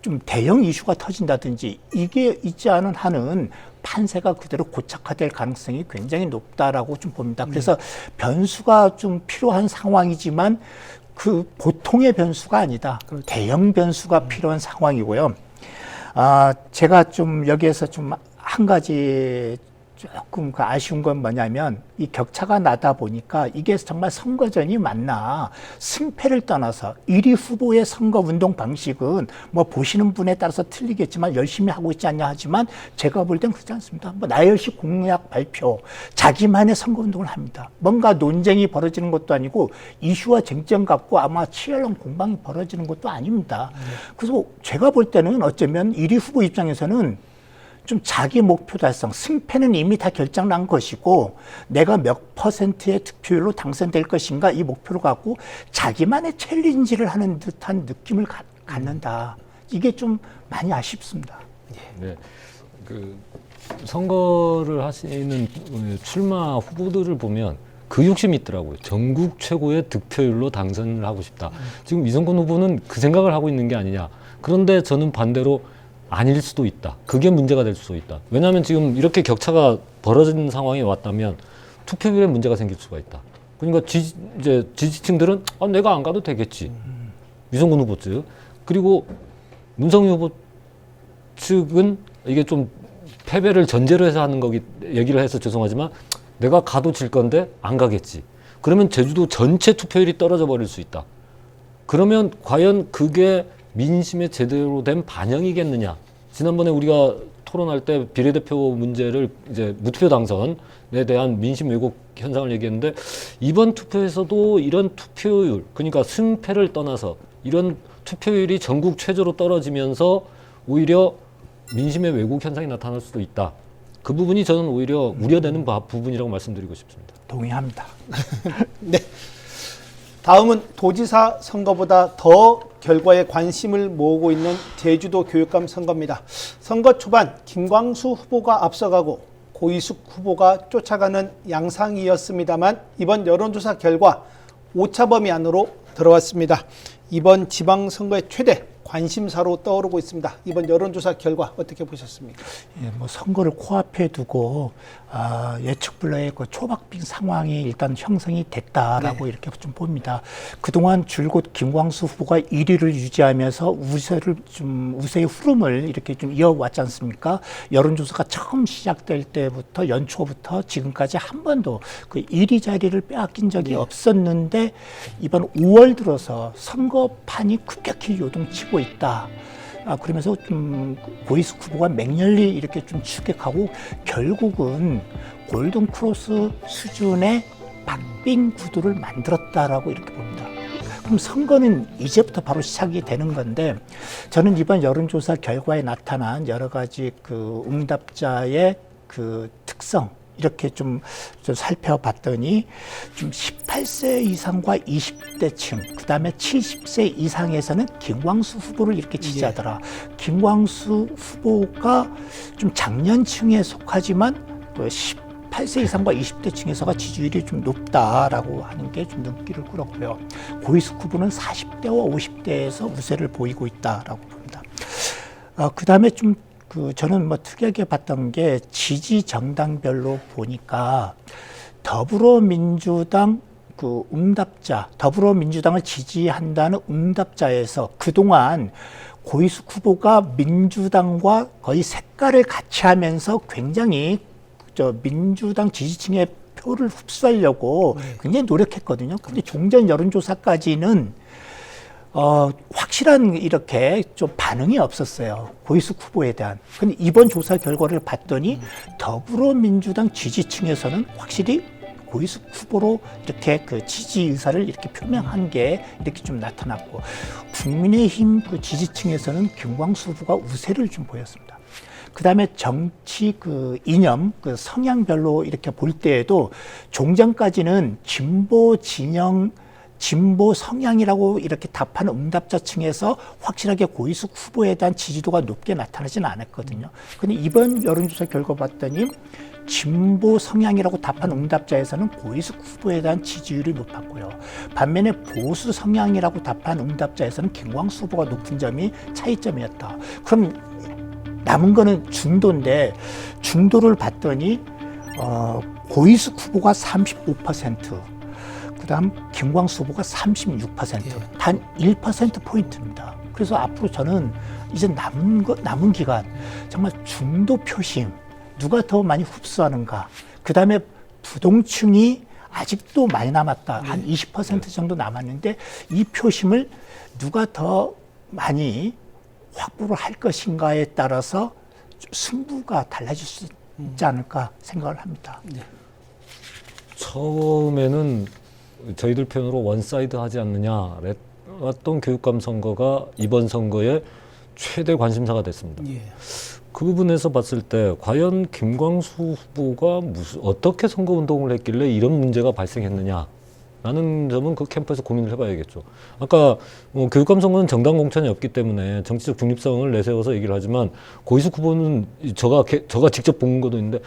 좀 대형 이슈가 터진다든지 이게 있지 않은 한은 판세가 그대로 고착화될 가능성이 굉장히 높다라고 좀 봅니다. 그래서 변수가 좀 필요한 상황이지만 그 보통의 변수가 아니다. 대형 변수가 필요한 상황이고요. 제가 좀 여기에서 좀 한 가지 조금 그 아쉬운 건 뭐냐면, 이 격차가 나다 보니까 이게 정말 선거전이 맞나, 승패를 떠나서 1위 후보의 선거 운동 방식은 뭐 보시는 분에 따라서 틀리겠지만 열심히 하고 있지 않냐 하지만 제가 볼 땐 그렇지 않습니다. 뭐 나열식 공약 발표, 자기만의 선거 운동을 합니다. 뭔가 논쟁이 벌어지는 것도 아니고 이슈와 쟁점 갖고 아마 치열한 공방이 벌어지는 것도 아닙니다. 그래서 제가 볼 때는 어쩌면 1위 후보 입장에서는 좀 자기 목표 달성, 승패는 이미 다 결정난 것이고 내가 몇 퍼센트의 득표율로 당선될 것인가 이 목표를 갖고 자기만의 챌린지를 하는 듯한 느낌을 갖는다. 이게 좀 많이 아쉽습니다. 네. 선거를 하시는 출마 후보들을 보면 그 욕심이 있더라고요. 전국 최고의 득표율로 당선을 하고 싶다. 지금 이성근 후보는 그 생각을 하고 있는 게 아니냐. 그런데 저는 반대로 아닐 수도 있다. 그게 문제가 될 수도 있다. 왜냐하면 지금 이렇게 격차가 벌어진 상황이 왔다면 투표율에 문제가 생길 수가 있다. 그러니까 이제 지지층들은 내가 안 가도 되겠지. 이성근 후보 측. 그리고 문성유 후보 측은 이게 좀 패배를 전제로 해서 하는 얘기를 해서 죄송하지만 내가 가도 질 건데 안 가겠지. 그러면 제주도 전체 투표율이 떨어져 버릴 수 있다. 그러면 과연 그게 민심에 제대로 된 반영이겠느냐. 지난번에 우리가 토론할 때 비례대표 문제를 이제 무투표 당선에 대한 민심 왜곡 현상을 얘기했는데 이번 투표에서도 이런 투표율, 그러니까 승패를 떠나서 이런 투표율이 전국 최저로 떨어지면서 오히려 민심의 왜곡 현상이 나타날 수도 있다. 그 부분이 저는 오히려 우려되는 부분이라고 말씀드리고 싶습니다. 동의합니다. 네. 다음은 도지사 선거보다 더 결과에 관심을 모으고 있는 제주도 교육감 선거입니다. 선거 초반 김광수 후보가 앞서가고 고이숙 후보가 쫓아가는 양상이었습니다만 이번 여론조사 결과 오차 범위 안으로 들어왔습니다. 이번 지방선거의 최대 관심사로 떠오르고 있습니다. 이번 여론조사 결과 어떻게 보셨습니까? 예, 뭐 선거를 코앞에 두고 예측 불허의 그 초박빙 상황이 일단 형성이 됐다라고 이렇게 좀 봅니다. 그동안 줄곧 김광수 후보가 1위를 유지하면서 우세의 흐름을 이렇게 좀 이어왔지 않습니까? 여론조사가 처음 시작될 때부터 연초부터 지금까지 한 번도 그 1위 자리를 빼앗긴 적이 없었는데 이번 5월 들어서 선거판이 급격히 요동치고 있다. 그러면서 좀 고이숙 후보가 맹렬히 이렇게 좀 추격하고 결국은 골든 크로스 수준의 박빙 구도를 만들었다라고 이렇게 봅니다. 그럼 선거는 이제부터 바로 시작이 되는 건데 저는 이번 여론조사 결과에 나타난 여러 가지 그 응답자의 그 특성 이렇게 좀 살펴봤더니 좀 18세 이상과 20대층, 그 다음에 70세 이상에서는 김광수 후보를 이렇게 지지하더라. 김광수 후보가 좀 장년층에 속하지만 또 18세 이상과 20대층에서가 지지율이 좀 높다라고 하는 게 좀 눈길을 끌었고요. 고이숙 후보는 40대와 50대에서 우세를 보이고 있다라고 봅니다. 그 다음에 좀 저는 뭐 특이하게 봤던 게 지지 정당별로 보니까 더불어민주당 그 응답자, 더불어민주당을 지지한다는 응답자에서 그동안 고이숙 후보가 민주당과 거의 색깔을 같이 하면서 굉장히 민주당 지지층의 표를 흡수하려고 굉장히 노력했거든요. 근데 종전 여론조사까지는 확실한 이렇게 좀 반응이 없었어요. 고이숙 후보에 대한. 근데 이번 조사 결과를 봤더니 더불어민주당 지지층에서는 확실히 고이숙 후보로 이렇게 그 지지 의사를 이렇게 표명한 게 이렇게 좀 나타났고 국민의힘 그 지지층에서는 김광수 후보가 우세를 좀 보였습니다. 그 다음에 정치 그 이념, 그 성향별로 이렇게 볼 때에도 종전까지는 진보 진영 진보 성향이라고 이렇게 답하는 응답자층에서 확실하게 고이숙 후보에 대한 지지도가 높게 나타나지는 않았거든요. 근데 이번 여론조사 결과 봤더니 진보 성향이라고 답한 응답자에서는 고이숙 후보에 대한 지지율이 높았고요. 반면에 보수 성향이라고 답한 응답자에서는 김광수 후보가 높은 점이 차이점이었다. 그럼 남은 거는 중도인데 중도를 봤더니 고이숙 후보가 35%, 그다음 김광수 후보가 36%, 단 1%포인트입니다. 그래서 앞으로 저는 이제 남은 기간 정말 중도 표심 누가 더 많이 흡수하는가, 그다음에 부동층이 아직도 많이 남았다. 한 20% 정도 남았는데 이 표심을 누가 더 많이 확보를 할 것인가에 따라서 승부가 달라질 수 있지 않을까 생각을 합니다. 처음에는 저희들 표현으로 원사이드 하지 않느냐 했던 교육감 선거가 이번 선거의 최대 관심사가 됐습니다. 그 부분에서 봤을 때 과연 김광수 후보가 어떻게 선거운동을 했길래 이런 문제가 발생했느냐 라는 점은 그 캠프에서 고민을 해봐야겠죠. 아까 교육감선거는 정당 공천이 없기 때문에 정치적 중립성을 내세워서 얘기를 하지만 고희숙 후보는 저가 직접 본 것도 있는데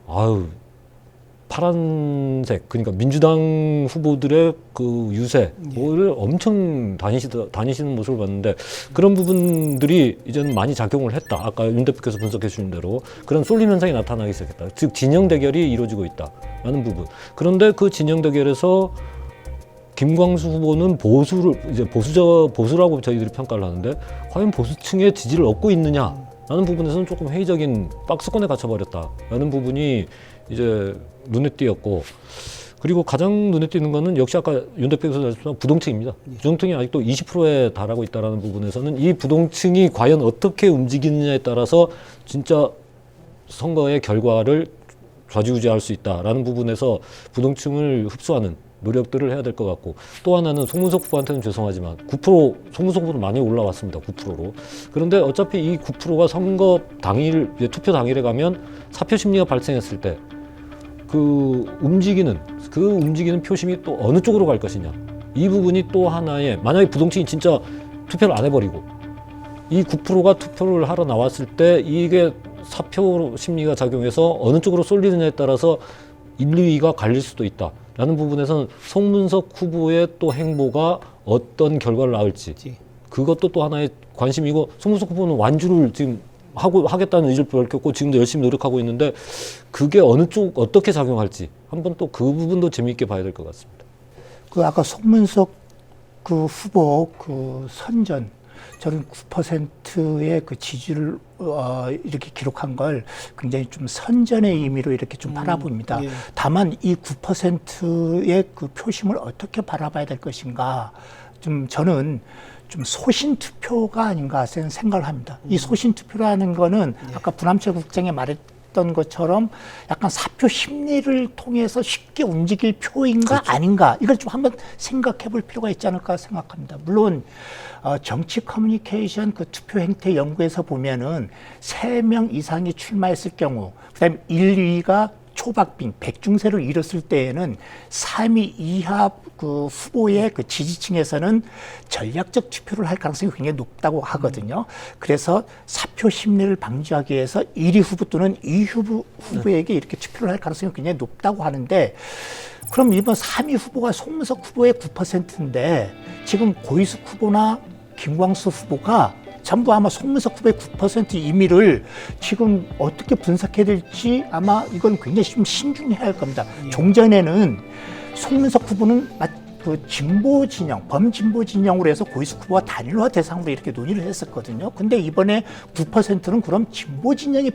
아유 파란색 그러니까 민주당 후보들의 그 유세를 엄청 다니시는 모습을 봤는데 그런 부분들이 이제는 많이 작용을 했다. 아까 윤 대표께서 분석해 주신 대로 그런 쏠림 현상이 나타나기 시작했다. 즉 진영 대결이 이루어지고 있다라는 부분. 그런데 그 진영 대결에서 김광수 후보는 보수라고 저희들이 평가를 하는데 과연 보수층의 지지를 얻고 있느냐라는 부분에서는 조금 회의적인 박스권에 갇혀버렸다라는 부분이 이제 눈에 띄었고 그리고 가장 눈에 띄는 거는 역시 아까 윤 대표께서 말씀하신 부동층입니다. 부동층이 아직도 20%에 달하고 있다는 부분에서는 이 부동층이 과연 어떻게 움직이느냐에 따라서 진짜 선거의 결과를 좌지우지할 수 있다라는 부분에서 부동층을 흡수하는 노력들을 해야 될 것 같고 또 하나는 송문석 후보한테는 죄송하지만 9% 송문석 후보는 많이 올라왔습니다. 9%로. 그런데 어차피 이 9%가 선거 당일 투표 당일에 가면 사표 심리가 발생했을 때 그 움직이는 표심이 또 어느 쪽으로 갈 것이냐 이 부분이 또 하나의 만약에 부동층이 진짜 투표를 안 해버리고 이 9%가 투표를 하러 나왔을 때 이게 사표 심리가 작용해서 어느 쪽으로 쏠리느냐에 따라서 1, 2위가 갈릴 수도 있다라는 부분에서는 송문석 후보의 또 행보가 어떤 결과를 낳을지 그것도 또 하나의 관심이고 송문석 후보는 완주를 지금 하겠다는 의지를 밝혔고 지금도 열심히 노력하고 있는데 그게 어느 쪽 어떻게 작용할지 한번 또 그 부분도 재미있게 봐야 될 것 같습니다. 그 아까 송문석 그 후보 그 선전 저는 9%의 그 지지를 이렇게 기록한 걸 굉장히 좀 선전의 의미로 이렇게 좀 바라봅니다. 예. 다만 이 9%의 그 표심을 어떻게 바라봐야 될 것인가 좀 저는 좀 소신 투표가 아닌가 생각을 합니다. 이 소신 투표라는 거는 아까 분함철 국장이 말했던 것처럼 약간 사표 심리를 통해서 쉽게 움직일 표인가 그렇죠. 아닌가 이걸 좀 한번 생각해 볼 필요가 있지 않을까 생각합니다. 물론 정치 커뮤니케이션 그 투표 행태 연구에서 보면은 3명 이상이 출마했을 경우 그다음에 1, 2위가 초박빙, 백중세를 이뤘을 때에는 3위 이하 그 후보의 그 지지층에서는 전략적 투표를 할 가능성이 굉장히 높다고 하거든요. 그래서 사표 심리를 방지하기 위해서 1위 후보 또는 2위 후보에게 이렇게 투표를 할 가능성이 굉장히 높다고 하는데 그럼 이번 3위 후보가 송문석 후보의 9%인데 지금 고희숙 후보나 김광수 후보가 전부 아마 송문석 후보의 9% 임의를 지금 어떻게 분석해야 될지 아마 이건 굉장히 좀 신중해야 할 겁니다. 종전에는 송문석 후보는 그 진보 진영, 범진보 진영으로 해서 고희숙 후보와 단일화 대상으로 이렇게 논의를 했었거든요. 근데 이번에 9%는 그럼 진보 진영의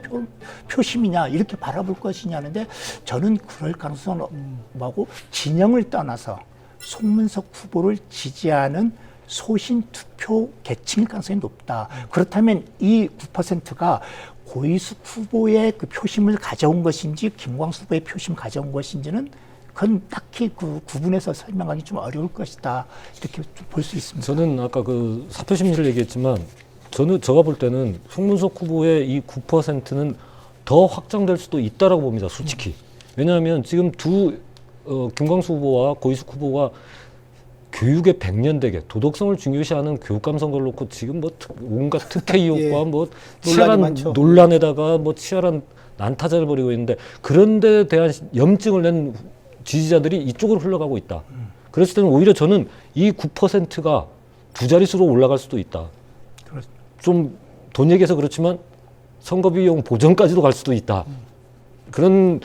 표심이냐 이렇게 바라볼 것이냐는데 저는 그럴 가능성은 뭐고 진영을 떠나서 송문석 후보를 지지하는 소신 투표 계층일 가능성이 높다. 그렇다면 이 9%가 고희숙 후보의 그 표심을 가져온 것인지 김광수 후보의 표심 가져온 것인지는 그건 딱히 그 구분해서 설명하기 좀 어려울 것이다. 이렇게 좀 볼 수 있습니다. 저는 아까 그 사표 심리를 얘기했지만 제가 볼 때는 송문석 후보의 이 9%는 더 확장될 수도 있다라고 봅니다. 솔직히. 왜냐하면 지금 김광수 후보와 고희숙 후보가 교육의 백년대계, 도덕성을 중요시하는 교육감 선거를 놓고 지금 뭐 온갖 특혜 의혹과 뭐 치열한 논란에다가 뭐 치열한 난타전을 벌이고 있는데 그런 데 대한 염증을 낸 지지자들이 이쪽으로 흘러가고 있다. 그랬을 때는 오히려 저는 이 9%가 두 자릿수로 올라갈 수도 있다. 좀 돈 얘기해서 그렇지만 선거비용 보전까지도 갈 수도 있다. 그런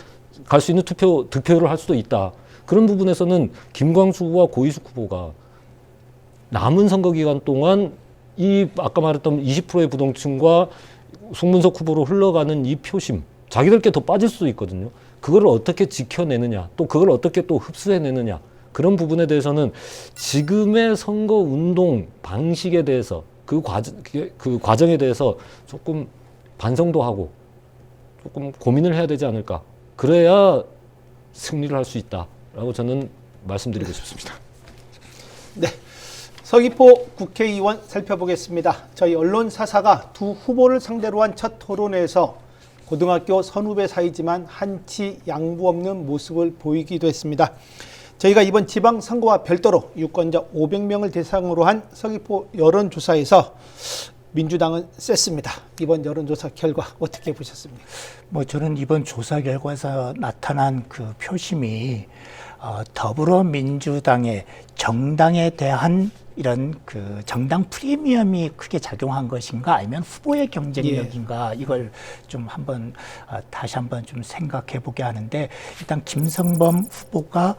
갈 수 있는 득표를 할 수도 있다. 그런 부분에서는 김광수 후보와 고희숙 후보가 남은 선거 기간 동안 이 아까 말했던 20%의 부동층과 송문석 후보로 흘러가는 이 표심, 자기들께 더 빠질 수도 있거든요. 그걸 어떻게 지켜내느냐, 또 그걸 어떻게 또 흡수해내느냐, 그런 부분에 대해서는 지금의 선거 운동 방식에 대해서 그 과정에 대해서 조금 반성도 하고 조금 고민을 해야 되지 않을까. 그래야 승리를 할 수 있다라고 저는 말씀드리고 싶습니다. 네, 서귀포 국회의원 살펴보겠습니다. 저희 언론사사가 두 후보를 상대로 한 첫 토론회에서 고등학교 선후배 사이지만 한치 양보 없는 모습을 보이기도 했습니다. 저희가 이번 지방선거와 별도로 유권자 500명을 대상으로 한 서귀포 여론조사에서 민주당은 셌습니다. 이번 여론조사 결과 어떻게 보셨습니까? 뭐 저는 이번 조사 결과에서 나타난 그 표심이 더불어민주당의 정당에 대한 이런 그 정당 프리미엄이 크게 작용한 것인가 아니면 후보의 경쟁력인가 이걸 좀 한번 다시 한번 좀 생각해 보게 하는데 일단 김성범 후보가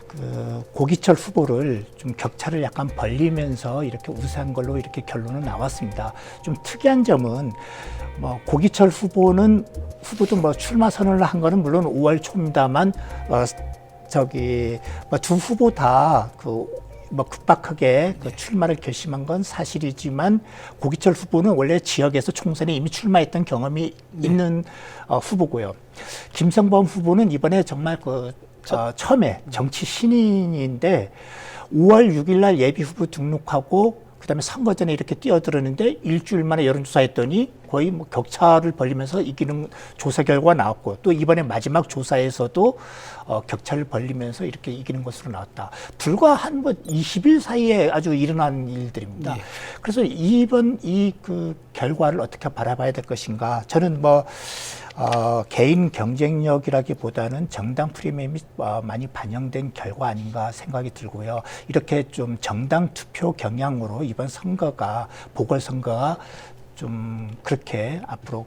그 고기철 후보를 좀 격차를 약간 벌리면서 이렇게 우세한 걸로 이렇게 결론은 나왔습니다. 좀 특이한 점은 뭐 고기철 후보도 뭐 출마 선언을 한 거는 물론 5월 초입니다만 두 후보 다 급박하게 그 출마를 결심한 건 사실이지만 고기철 후보는 원래 지역에서 총선에 이미 출마했던 경험이 있는 후보고요. 김성범 후보는 이번에 정말 처음에 정치 신인인데 5월 6일 날 예비 후보 등록하고 그다음에 선거 전에 이렇게 뛰어들었는데 일주일 만에 여론조사했더니 거의 뭐 격차를 벌리면서 이기는 조사 결과가 나왔고 또 이번에 마지막 조사에서도 격차를 벌리면서 이렇게 이기는 것으로 나왔다. 불과 한 20일 사이에 아주 일어난 일들입니다. 예. 그래서 이번 그 결과를 어떻게 바라봐야 될 것인가? 저는 개인 경쟁력이라기보다는 정당 프리미엄이 많이 반영된 결과 아닌가 생각이 들고요. 이렇게 좀 정당 투표 경향으로 이번 선거가 보궐선거가 좀 그렇게 앞으로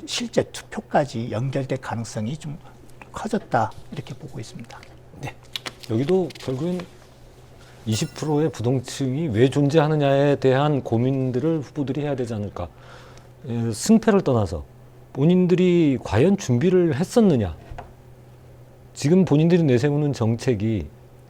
실제 투표까지 연결될 가능성이 좀 커졌다 이렇게 보고 있습니다. 네. 여기도 결국엔 20%의 부동층이 왜 존재하느냐에 대한 고민들을 후보들이 해야 되지 않을까. 승패를 떠나서 본인들이 과연 준비를 했었느냐. 지금 본인들이 내세우는 정책이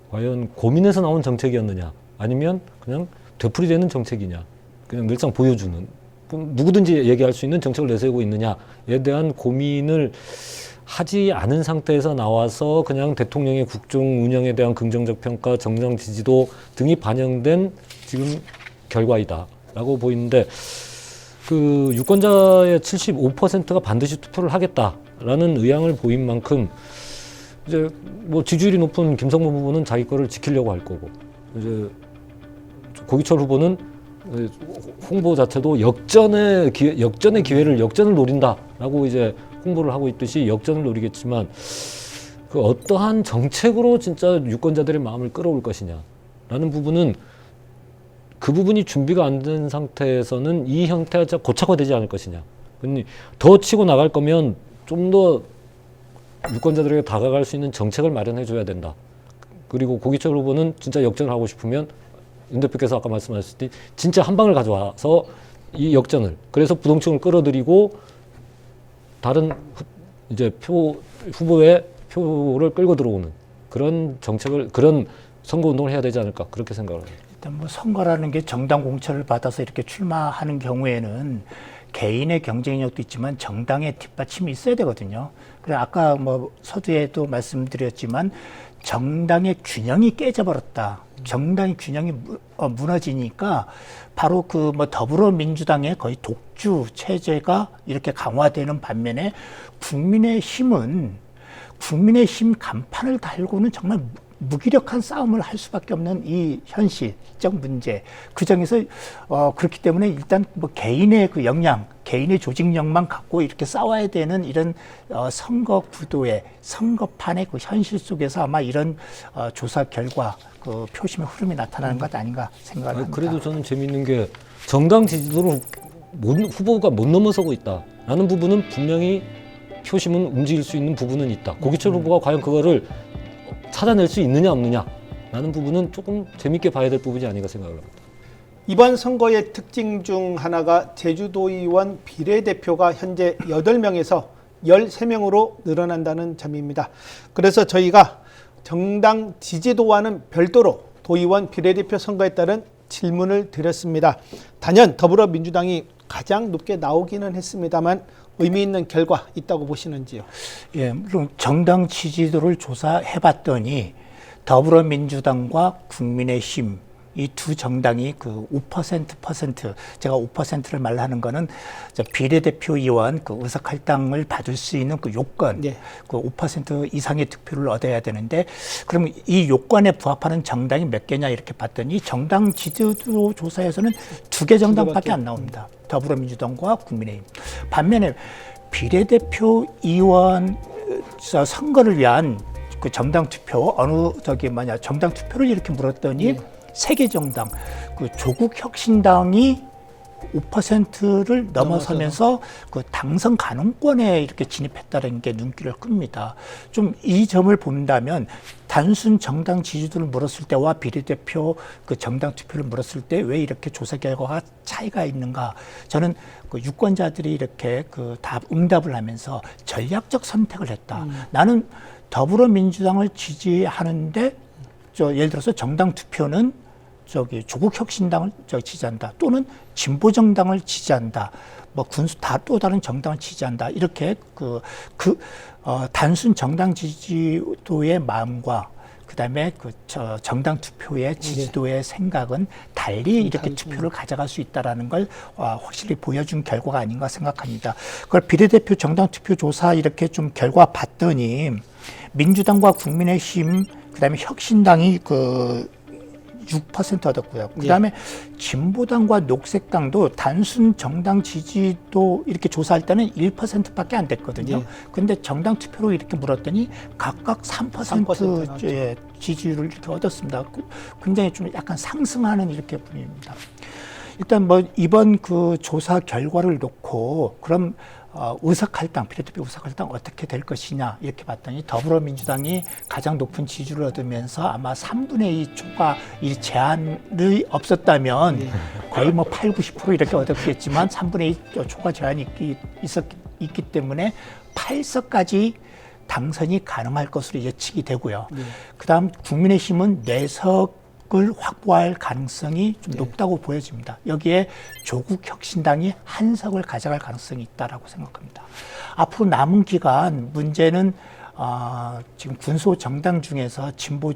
과연 고민해서 나온 정책이었느냐. 아니면 그냥 되풀이되는 정책이냐. 그냥 늘상 보여주는 누구든지 얘기할 수 있는 정책을 내세우고 있느냐에 대한 고민을 하지 않은 상태에서 나와서 그냥 대통령의 국정 운영에 대한 긍정적 평가, 정당 지지도 등이 반영된 지금 결과이다라고 보이는데 그 유권자의 75%가 반드시 투표를 하겠다라는 의향을 보인 만큼 이제 뭐 지지율이 높은 김성범 후보는 자기 거를 지키려고 할 거고 이제 고기철 후보는 홍보 자체도 역전의 기회를 역전을 노린다라고 이제 홍보를 하고 있듯이 역전을 노리겠지만 그 어떠한 정책으로 진짜 유권자들의 마음을 끌어올 것이냐라는 부분은 그 부분이 준비가 안 된 상태에서는 이 형태가 고착화되지 않을 것이냐. 더 치고 나갈 거면 좀 더 유권자들에게 다가갈 수 있는 정책을 마련해 줘야 된다. 그리고 고기철 후보는 진짜 역전을 하고 싶으면 윤 대표께서 아까 말씀하셨듯이 진짜 한 방을 가져와서 이 역전을 그래서 부동층을 끌어들이고 다른 이제 후보의 표를 끌고 들어오는 그런 정책을 그런 선거 운동을 해야 되지 않을까 그렇게 생각을 합니다. 일단 뭐 선거라는 게 정당 공천을 받아서 이렇게 출마하는 경우에는 개인의 경쟁력도 있지만 정당의 뒷받침이 있어야 되거든요. 그래 아까 뭐 서두에도 말씀드렸지만 정당의 균형이 깨져버렸다. 정당의 균형이 무너지니까 바로 그 뭐 더불어민주당의 거의 독주 체제가 이렇게 강화되는 반면에 국민의힘 간판을 달고는 정말 무기력한 싸움을 할 수밖에 없는 이 현실적 문제. 그 점에서 그렇기 때문에 일단 뭐 개인의 그 역량, 개인의 조직력만 갖고 이렇게 싸워야 되는 이런 선거 구도의 선거판의 그 현실 속에서 아마 이런 조사 결과 그 표심의 흐름이 나타나는 것 아닌가 생각을 합니다. 그래도 저는 재미있는 게 정당 지지도를 후보가 못 넘어서고 있다라는 부분은 분명히 표심은 움직일 수 있는 부분은 있다. 고기철 후보가 과연 그거를 찾아낼 수 있느냐 없느냐라는 부분은 조금 재밌게 봐야 될 부분이 아닌가 생각을 합니다. 이번 선거의 특징 중 하나가 제주도의원 비례대표가 현재 8명에서 13명으로 늘어난다는 점입니다. 그래서 저희가 정당 지지도와는 별도로 도의원 비례대표 선거에 따른 질문을 드렸습니다. 단연 더불어민주당이 가장 높게 나오기는 했습니다만 의미 있는 결과 있다고 보시는지요? 예, 물론 정당 지지도를 조사해봤더니 더불어민주당과 국민의힘 이 두 정당이 그 5% 제가 5%를 말하는 거는 비례대표 의원 그 의석 할당을 받을 수 있는 그 요건, 네. 그 5% 이상의 득표를 얻어야 되는데, 그럼 이 요건에 부합하는 정당이 몇 개냐 이렇게 봤더니 정당 지지도 조사에서는 두 개 정당밖에 안 나옵니다. 더불어민주당과 국민의힘. 반면에 비례대표 의원 선거를 위한 그 정당 투표, 정당 투표를 이렇게 물었더니 세 개 정당, 그 조국혁신당이 5%를 넘어서면서 그 당선 가능권에 이렇게 진입했다는 게 눈길을 끕니다. 좀 이 점을 본다면 단순 정당 지지도를 물었을 때와 비례대표 그 정당 투표를 물었을 때 왜 이렇게 조사 결과가 차이가 있는가? 저는 그 유권자들이 이렇게 그 응답을 하면서 전략적 선택을 했다. 나는 더불어민주당을 지지하는데 예를 들어서 정당 투표는 조국혁신당을 지지한다, 또는 진보정당을 지지한다, 뭐 또 다른 정당을 지지한다, 이렇게 단순 정당 지지도의 마음과 그다음에 정당 투표의 지지도의 생각은 달리 이렇게 투표를 가져갈 수 있다라는 걸 확실히 보여준 결과가 아닌가 생각합니다. 그걸 비례대표 정당 투표 조사 이렇게 좀 결과 봤더니 민주당과 국민의힘 그다음에 혁신당이 6% 얻었고요. 그다음에 진보당과 녹색당도 단순 정당 지지도 이렇게 조사할 때는 1%밖에 안 됐거든요. 그런데 정당 투표로 이렇게 물었더니 각각 3%의 지지율을 이렇게 얻었습니다. 굉장히 좀 약간 상승하는 이렇게 분위기입니다. 일단 뭐 이번 그 조사 결과를 놓고 그럼 의석할당, 비례대표 의석할당 어떻게 될 것이냐 이렇게 봤더니 더불어민주당이 가장 높은 지지를 얻으면서 아마 3분의 2 초과 이 제한이 없었다면 거의 뭐 8, 90% 이렇게 얻었겠지만 3분의 2 초과 제한이 있기 때문에 8석까지 당선이 가능할 것으로 예측이 되고요. 그다음 국민의힘은 4석 을 확보할 가능성이 좀 높다고 보여집니다. 여기에 조국혁신당이 1석을 가져갈 가능성이 있다라고 생각합니다. 앞으로 남은 기간 문제는 지금 군소 정당 중에서 진보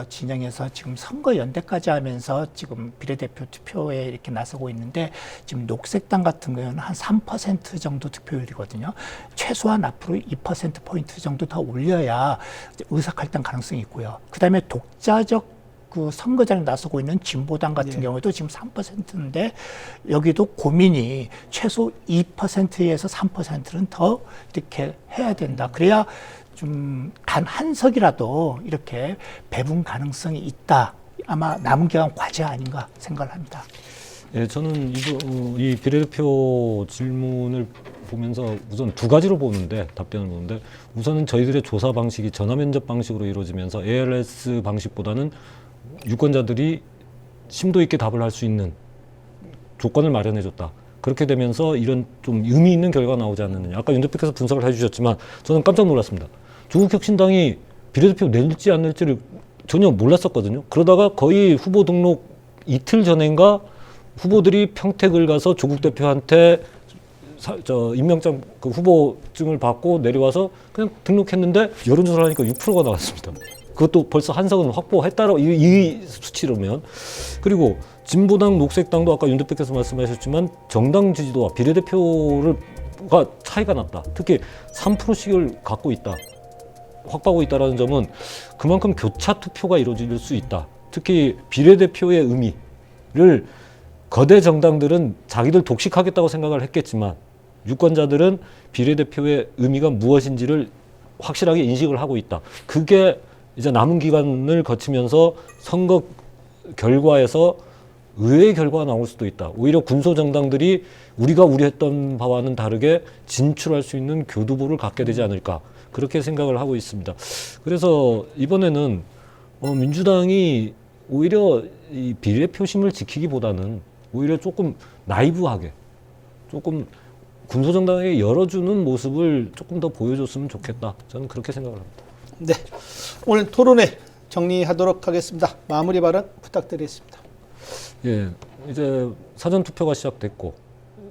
진영에서 지금 선거 연대까지 하면서 지금 비례대표 투표에 이렇게 나서고 있는데, 지금 녹색당 같은 경우는 한 3% 정도 득표율이거든요. 최소한 앞으로 2%포인트 정도 더 올려야 의석할당 가능성이 있고요. 그 다음에 독자적 그 선거장에 나서고 있는 진보당 같은 경우에도 지금 3%인데 여기도 고민이 최소 2%에서 3%는 더 이렇게 해야 된다. 그래야 좀 단 한 석이라도 이렇게 배분 가능성이 있다. 아마 남은 기간 과제 아닌가 생각을 합니다. 예, 저는 이 비례대표 질문을 보면서 우선 두 가지로 보는데, 답변을 보는데, 우선은 저희들의 조사 방식이 전화 면접 방식으로 이루어지면서 ALS 방식보다는 유권자들이 심도 있게 답을 할 수 있는 조건을 마련해줬다. 그렇게 되면서 이런 좀 의미 있는 결과가 나오지 않느냐. 아까 윤 대표께서 분석을 해주셨지만 저는 깜짝 놀랐습니다. 조국혁신당이 비례대표 낼지 안 낼지를 전혀 몰랐었거든요. 그러다가 거의 후보 등록 이틀 전인가 후보들이 평택을 가서 조국 대표한테 임명장 그 후보증을 받고 내려와서 그냥 등록했는데 여론조사를 하니까 6%가 나왔습니다. 그것도 벌써 한석은 확보했다라고 이 수치로면. 그리고 진보당, 녹색당도 아까 윤 대표께서 말씀하셨지만 정당 지지도와 비례대표가 차이가 났다. 특히 3%씩을 갖고 있다, 확보하고 있다는 점은 그만큼 교차 투표가 이루어질 수 있다. 특히 비례대표의 의미를 거대 정당들은 자기들 독식하겠다고 생각을 했겠지만 유권자들은 비례대표의 의미가 무엇인지를 확실하게 인식을 하고 있다. 그게 이제 남은 기간을 거치면서 선거 결과에서 의외의 결과가 나올 수도 있다. 오히려 군소 정당들이 우리가 우려했던 바와는 다르게 진출할 수 있는 교두보를 갖게 되지 않을까, 그렇게 생각을 하고 있습니다. 그래서 이번에는 민주당이 오히려 이 비례표심을 지키기보다는 오히려 조금 나이브하게, 조금 군소 정당에게 열어주는 모습을 조금 더 보여줬으면 좋겠다. 저는 그렇게 생각을 합니다. 네, 오늘 토론회 정리하도록 하겠습니다. 마무리 발언 부탁드리겠습니다. 예, 이제 사전 투표가 시작됐고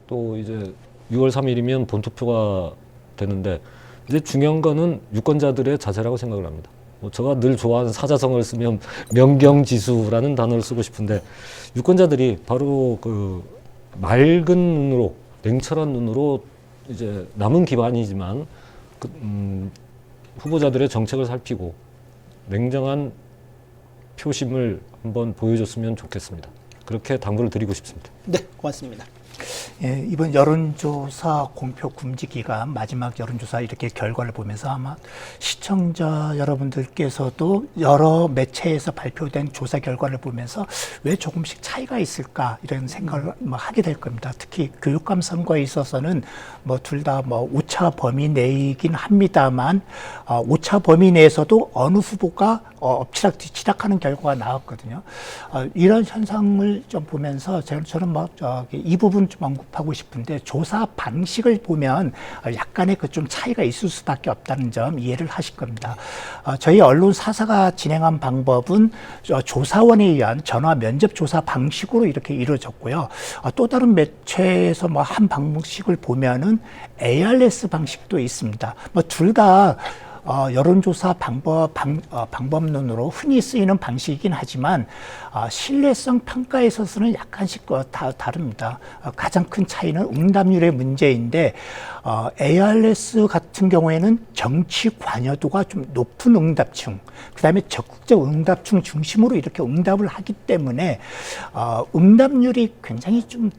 또 이제 6월 3일이면 본 투표가 되는데 이제 중요한 거는 유권자들의 자세라고 생각을 합니다. 제가 늘 좋아하는 사자성어를 쓰면 명경지수라는 단어를 쓰고 싶은데 유권자들이 바로 그 맑은 눈으로 냉철한 눈으로 이제 남은 기반이지만 후보자들의 정책을 살피고 냉정한 표심을 한번 보여줬으면 좋겠습니다. 그렇게 당부를 드리고 싶습니다. 네, 고맙습니다. 예, 이번 여론조사 공표 금지 기간 마지막 여론조사 이렇게 결과를 보면서 아마 시청자 여러분들께서도 여러 매체에서 발표된 조사 결과를 보면서 왜 조금씩 차이가 있을까 이런 생각을 하게 될 겁니다. 특히 교육감 선거에 있어서는 둘 다 오차 범위 내이긴 합니다만 오차 범위 내에서도 어느 후보가 엎치락 뒤치락하는 결과가 나왔거든요. 이런 현상을 좀 보면서 저는 이 부분 좀 언급하고 싶은데 조사 방식을 보면 약간의 그 좀 차이가 있을 수밖에 없다는 점 이해를 하실 겁니다. 저희 언론 사사가 진행한 방법은 조사원에 의한 전화 면접 조사 방식으로 이렇게 이루어졌고요. 또 다른 매체에서 한 방식을 보면은 ARS 방식도 있습니다. 둘 다 여론조사 방법론으로 흔히 쓰이는 방식이긴 하지만 신뢰성 평가에 있어서는 약간씩 다릅니다. 가장 큰 차이는 응답률의 문제인데 ARS 같은 경우에는 정치 관여도가 좀 높은 응답층, 그다음에 적극적 응답층 중심으로 이렇게 응답을 하기 때문에 응답률이 굉장히 좀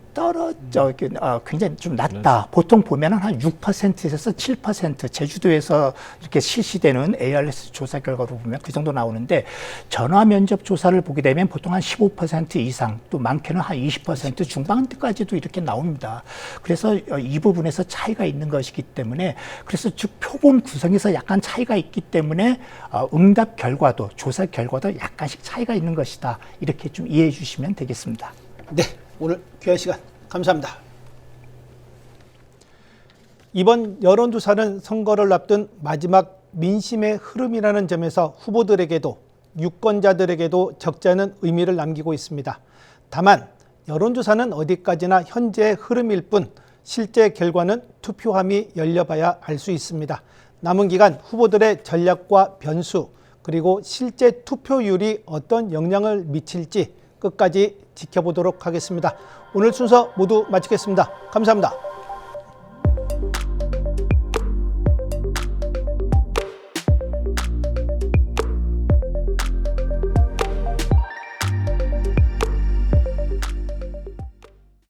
굉장히 좀 낮다. 보통 보면은 한 6%에서 7% 제주도에서 이렇게 실시되는 ARS 조사 결과로 보면 그 정도 나오는데 전화 면접 조사를 보게 되면 보통 한 15% 이상 또 많게는 한 20% 중반대까지도 이렇게 나옵니다. 그래서 이 부분에서 차이가 있는 것이기 때문에 그래서 즉 표본 구성에서 약간 차이가 있기 때문에 응답 결과도 조사 결과도 약간씩 차이가 있는 것이다. 이렇게 좀 이해해 주시면 되겠습니다. 네, 오늘 귀한 시간 감사합니다. 이번 여론조사는 선거를 앞둔 마지막 민심의 흐름이라는 점에서 후보들에게도 유권자들에게도 적지 않은 의미를 남기고 있습니다. 다만 여론조사는 어디까지나 현재의 흐름일 뿐 실제 결과는 투표함이 열려봐야 알 수 있습니다. 남은 기간 후보들의 전략과 변수 그리고 실제 투표율이 어떤 영향을 미칠지 끝까지 지켜보도록 하겠습니다. 오늘 순서 모두 마치겠습니다. 감사합니다.